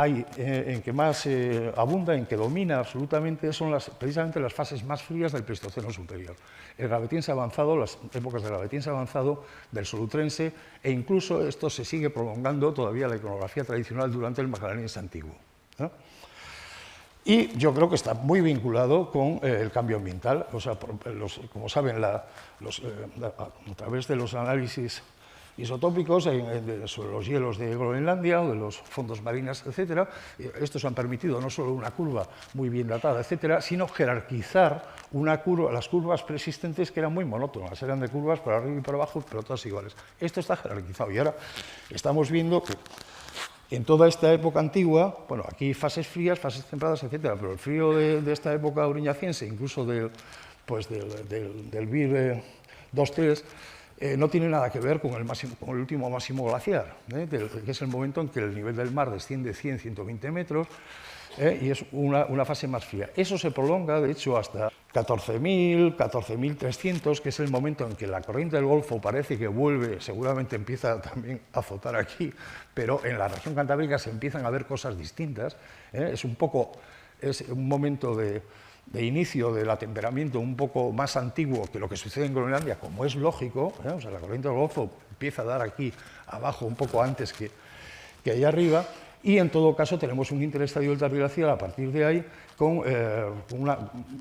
abunda, en que domina absolutamente, son precisamente las fases más frías del Pleistoceno superior. El Gravetiense avanzado, las épocas del Gravetiense avanzado, del Solutrense, e incluso esto se sigue prolongando todavía la iconografía tradicional durante el magdaleniense antiguo. Y yo creo que está muy vinculado con el cambio ambiental. O sea, como saben, a través de los análisis isotópicos sobre los hielos de Groenlandia o de los fondos marinos, etcétera. Estos han permitido no solo una curva muy bien datada, etcétera, sino jerarquizar las curvas preexistentes que eran muy monótonas, eran de curvas para arriba y para abajo, pero todas iguales. Esto está jerarquizado y ahora estamos viendo que en toda esta época antigua, bueno, aquí hay fases frías, fases templadas, etcétera, pero el frío de esta época auriñaciense, incluso del BIR 2-3, no tiene nada que ver con el último máximo glaciar, que es el momento en que el nivel del mar desciende 100-120 metros y es una fase más fría. Eso se prolonga, de hecho, hasta 14.000, 14.300, que es el momento en que la corriente del Golfo parece que vuelve, seguramente empieza también a azotar aquí, pero en la región cantábrica se empiezan a ver cosas distintas. Es un momento de inicio del atemperamiento un poco más antiguo que lo que sucede en Groenlandia, como es lógico, o sea, la corriente del Golfo empieza a dar aquí abajo un poco antes que allá arriba, y en todo caso tenemos un interestadio del tardoglacial a partir de ahí con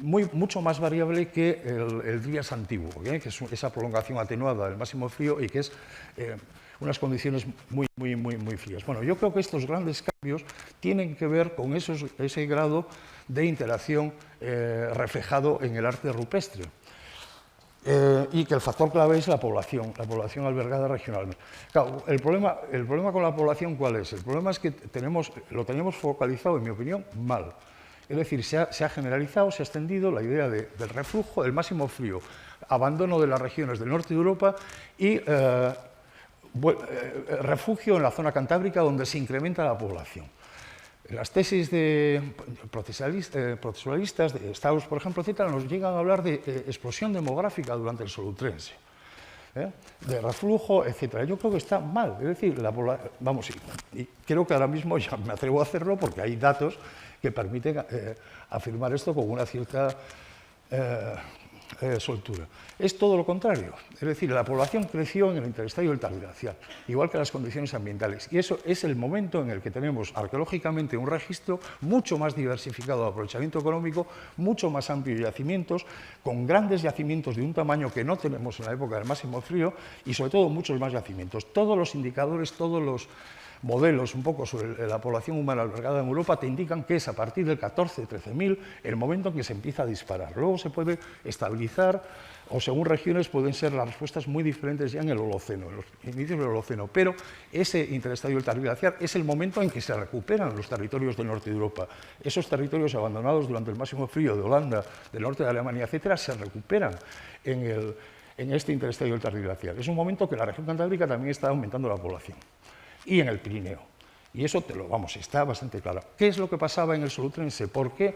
mucho más variable que el Trias antiguo, que es esa prolongación atenuada del máximo frío y que es unas condiciones muy frías. Bueno, yo creo que estos grandes cambios tienen que ver con ese grado de interacción reflejado en el arte rupestre. Y que el factor clave es la población albergada regionalmente. Claro, el problema con la población, ¿cuál es? El problema es que lo tenemos focalizado, en mi opinión, mal. Es decir, se ha generalizado, se ha extendido la idea del reflujo, del máximo frío, abandono de las regiones del norte de Europa y refugio en la zona cantábrica donde se incrementa la población. Las tesis de procesualistas de Strauss, por ejemplo, etcétera, nos llegan a hablar de explosión demográfica durante el Solutrense, de reflujo, etcétera. Yo creo que está mal, es decir, vamos, y creo que ahora mismo ya me atrevo a hacerlo porque hay datos que permiten afirmar esto con una cierta soltura. Es todo lo contrario, es decir, la población creció en el interestadio del tardoglacial, igual que las condiciones ambientales, y eso es el momento en el que tenemos arqueológicamente un registro mucho más diversificado de aprovechamiento económico, mucho más amplio de yacimientos, con grandes yacimientos de un tamaño que no tenemos en la época del máximo frío y sobre todo muchos más yacimientos. Todos los indicadores, todos los modelos un poco sobre la población humana albergada en Europa te indican que es a partir del 14.000-13.000 el momento en que se empieza a disparar. Luego se puede estabilizar o según regiones pueden ser las respuestas muy diferentes ya en el Holoceno, en los inicios del Holoceno, pero ese interestadio del tardoglacial es el momento en que se recuperan los territorios del norte de Europa. Esos territorios abandonados durante el máximo frío de Holanda, del norte de Alemania, etcétera, se recuperan en este interestadio del tardoglacial. Es un momento que la región cantábrica también está aumentando la población. Y en el Pirineo. Y eso está bastante claro. ¿Qué es lo que pasaba en el Solutrense? ¿Por qué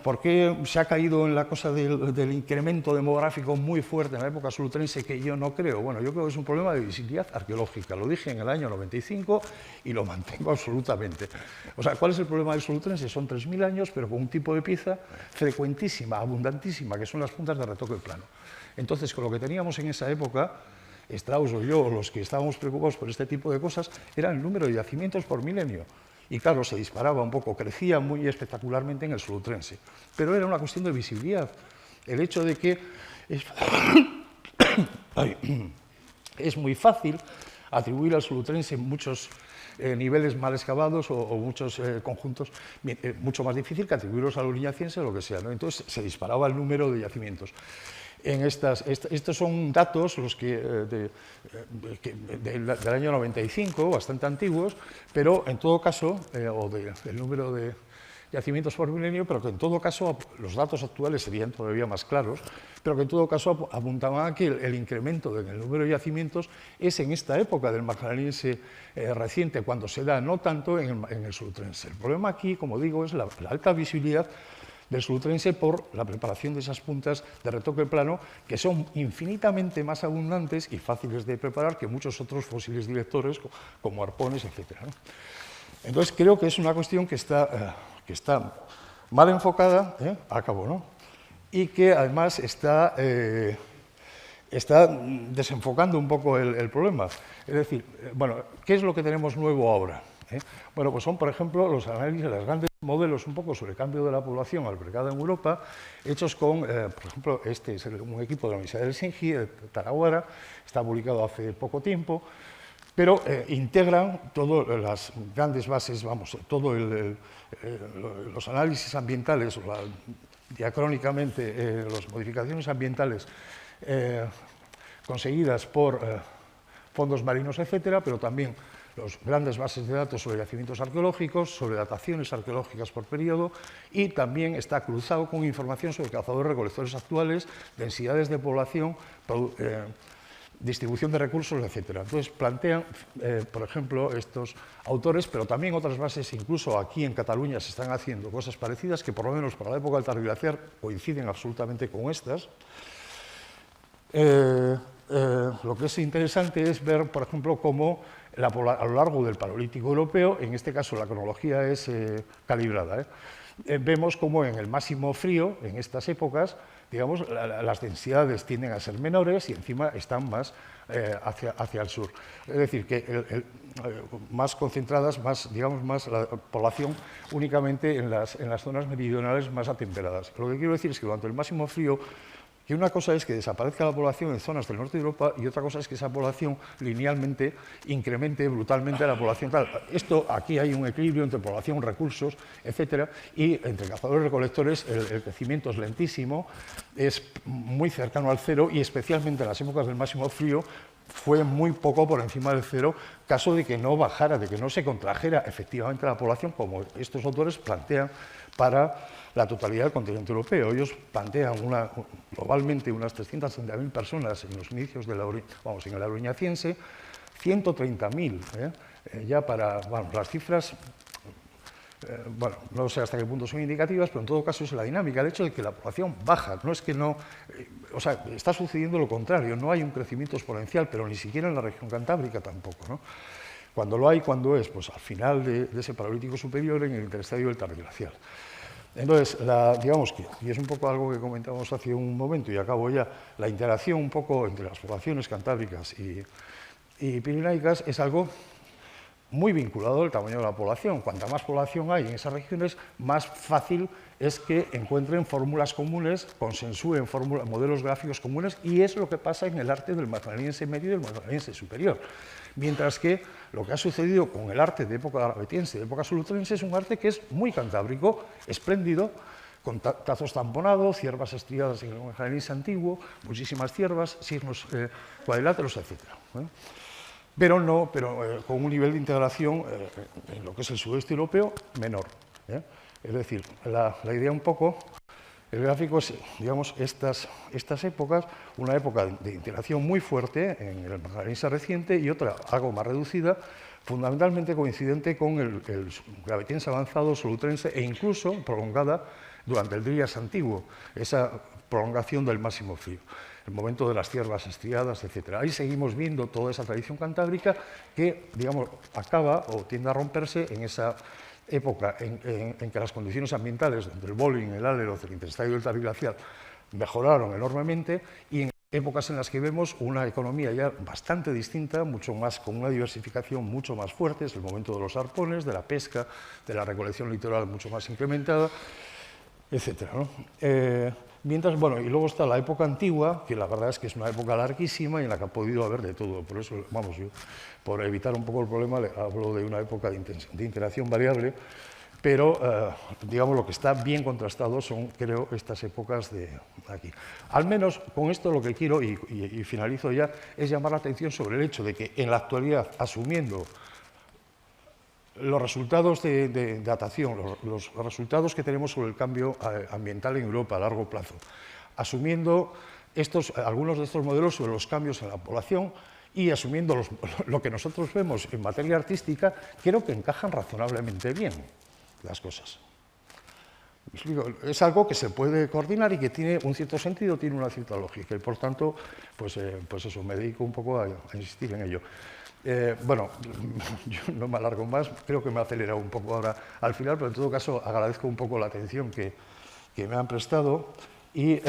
¿por qué se ha caído en la cosa del incremento demográfico muy fuerte en la época solutrense, que yo no creo? Bueno, yo creo que es un problema de visibilidad arqueológica. Lo dije en el año 95 y lo mantengo absolutamente. O sea, ¿cuál es el problema del solutrense? Son 3.000 años, pero con un tipo de pieza frecuentísima, abundantísima, que son las puntas de retoque plano. Entonces, con lo que teníamos en esa época, Strauss o yo, los que estábamos preocupados por este tipo de cosas, era el número de yacimientos por milenio. Y claro, se disparaba un poco, crecía muy espectacularmente en el solutrense. Pero era una cuestión de visibilidad. El hecho de que es muy fácil atribuir al solutrense muchos niveles mal excavados o muchos conjuntos, mucho más difícil que atribuirlos al oriñaciense o lo que sea, ¿no? Entonces se disparaba el número de yacimientos. Estos son datos los del año 95, bastante antiguos, pero en todo caso, o del número de yacimientos por milenio, pero que en todo caso los datos actuales serían todavía más claros, pero que en todo caso apuntaban a que el incremento en el número de yacimientos es en esta época del magdaleniense reciente, cuando se da, no tanto en el solutrense. El problema aquí, como digo, es la alta visibilidad del solutrense por la preparación de esas puntas de retoque plano, que son infinitamente más abundantes y fáciles de preparar que muchos otros fósiles directores, como arpones, etc., ¿no? Entonces, creo que es una cuestión que está mal enfocada, a cabo, ¿no? Y que además está desenfocando un poco el problema. Es decir, bueno, ¿qué es lo que tenemos nuevo ahora? Bueno, pues son, por ejemplo, los análisis, los grandes modelos un poco sobre el cambio de la población albergada en Europa, hechos con, por ejemplo, este es un equipo de la Universidad de Helsinki, de Taraguara, está publicado hace poco tiempo, pero integran todas las grandes bases, vamos, todos los análisis ambientales, diacrónicamente, las modificaciones ambientales conseguidas por fondos marinos, etcétera, pero también las grandes bases de datos sobre yacimientos arqueológicos, sobre dataciones arqueológicas por periodo, y también está cruzado con información sobre cazadores-recolectores actuales, densidades de población, distribución de recursos, etcétera. Entonces plantean, por ejemplo, estos autores, pero también otras bases, incluso aquí en Cataluña se están haciendo cosas parecidas, que por lo menos para la época del tardoglaciar coinciden absolutamente con estas. Lo que es interesante es ver, por ejemplo, cómo a lo largo del Paleolítico europeo, en este caso la cronología es calibrada, vemos como en el máximo frío, en estas épocas, digamos, las densidades tienden a ser menores y encima están más hacia el sur. Es decir, que más concentradas, digamos, más la población únicamente en las zonas meridionales más atemperadas. Lo que quiero decir es que durante el máximo frío, que una cosa es que desaparezca la población en zonas del norte de Europa y otra cosa es que esa población linealmente incremente brutalmente la población tal. Esto, aquí hay un equilibrio entre población, recursos, etcétera, y entre cazadores y recolectores el crecimiento es lentísimo, es muy cercano al cero y especialmente en las épocas del máximo frío fue muy poco por encima del cero, caso de que no bajara, de que no se contrajera efectivamente la población, como estos autores plantean para la totalidad del continente europeo. Ellos plantean globalmente unas 330.000 personas en los inicios de en el Auroñaciense, 130.000 ya para las cifras. Bueno, no sé hasta qué punto son indicativas, pero en todo caso es la dinámica, el hecho de que la población baja, no es que no, o sea, está sucediendo lo contrario, no hay un crecimiento exponencial, pero ni siquiera en la región cantábrica tampoco, ¿no? Cuando lo hay, ¿cuándo es? Pues al final de ese Paleolítico superior, en el interestadio del Tardoglacial. Entonces, digamos que, y es un poco algo que comentábamos hace un momento y acabo ya, la interacción un poco entre las poblaciones cantábricas y pirenaicas es algo muy vinculado al tamaño de la población. Cuanta más población hay en esas regiones, más fácil es que encuentren fórmulas comunes, consensúen modelos gráficos comunes, y es lo que pasa en el arte del magdaleniense medio y del magdaleniense superior. Mientras que lo que ha sucedido con el arte de época garabetiense, de época solutrense, es un arte que es muy cantábrico, espléndido, con tazos tamponados, ciervas estriadas en el magdaleniense antiguo, muchísimas ciervas, signos cuadriláteros, etc. Pero con un nivel de integración en lo que es el sudeste europeo menor. Es decir, la idea un poco, el gráfico es, digamos, estas épocas, una época de integración muy fuerte en el magdaleniense reciente y otra algo más reducida, fundamentalmente coincidente con el gravetiense avanzado, solutrense e incluso prolongada durante el Drías antiguo, esa prolongación del máximo frío, el momento de las ciervas estriadas, etc. Ahí seguimos viendo toda esa tradición cantábrica que, digamos, acaba o tiende a romperse en esa época en que las condiciones ambientales del Bolin, el Áleroz, el interestadio del Tardoglacial mejoraron enormemente, y en épocas en las que vemos una economía ya bastante distinta, mucho más, con una diversificación mucho más fuerte, es el momento de los arpones, de la pesca, de la recolección litoral mucho más incrementada, etcétera, ¿no? Mientras, bueno, y luego está la época antigua, que la verdad es que es una época larguísima y en la que ha podido haber de todo. Por eso, vamos, yo, por evitar un poco el problema, hablo de una época de interacción variable, pero, digamos, lo que está bien contrastado son, creo, estas épocas de aquí. Al menos con esto lo que quiero, y finalizo ya, es llamar la atención sobre el hecho de que en la actualidad, asumiendo los resultados de datación, los resultados que tenemos sobre el cambio ambiental en Europa a largo plazo, asumiendo algunos de estos modelos sobre los cambios en la población y asumiendo lo que nosotros vemos en materia artística, creo que encajan razonablemente bien las cosas. Es algo que se puede coordinar y que tiene un cierto sentido, tiene una cierta lógica, y por tanto, pues eso, me dedico un poco a insistir en ello. Bueno, yo no me alargo más, creo que me he acelerado un poco ahora al final, pero en todo caso agradezco un poco la atención que me han prestado y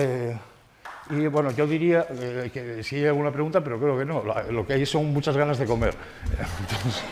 bueno, yo diría que si hay alguna pregunta, pero creo que no, lo que hay son muchas ganas de comer. Entonces...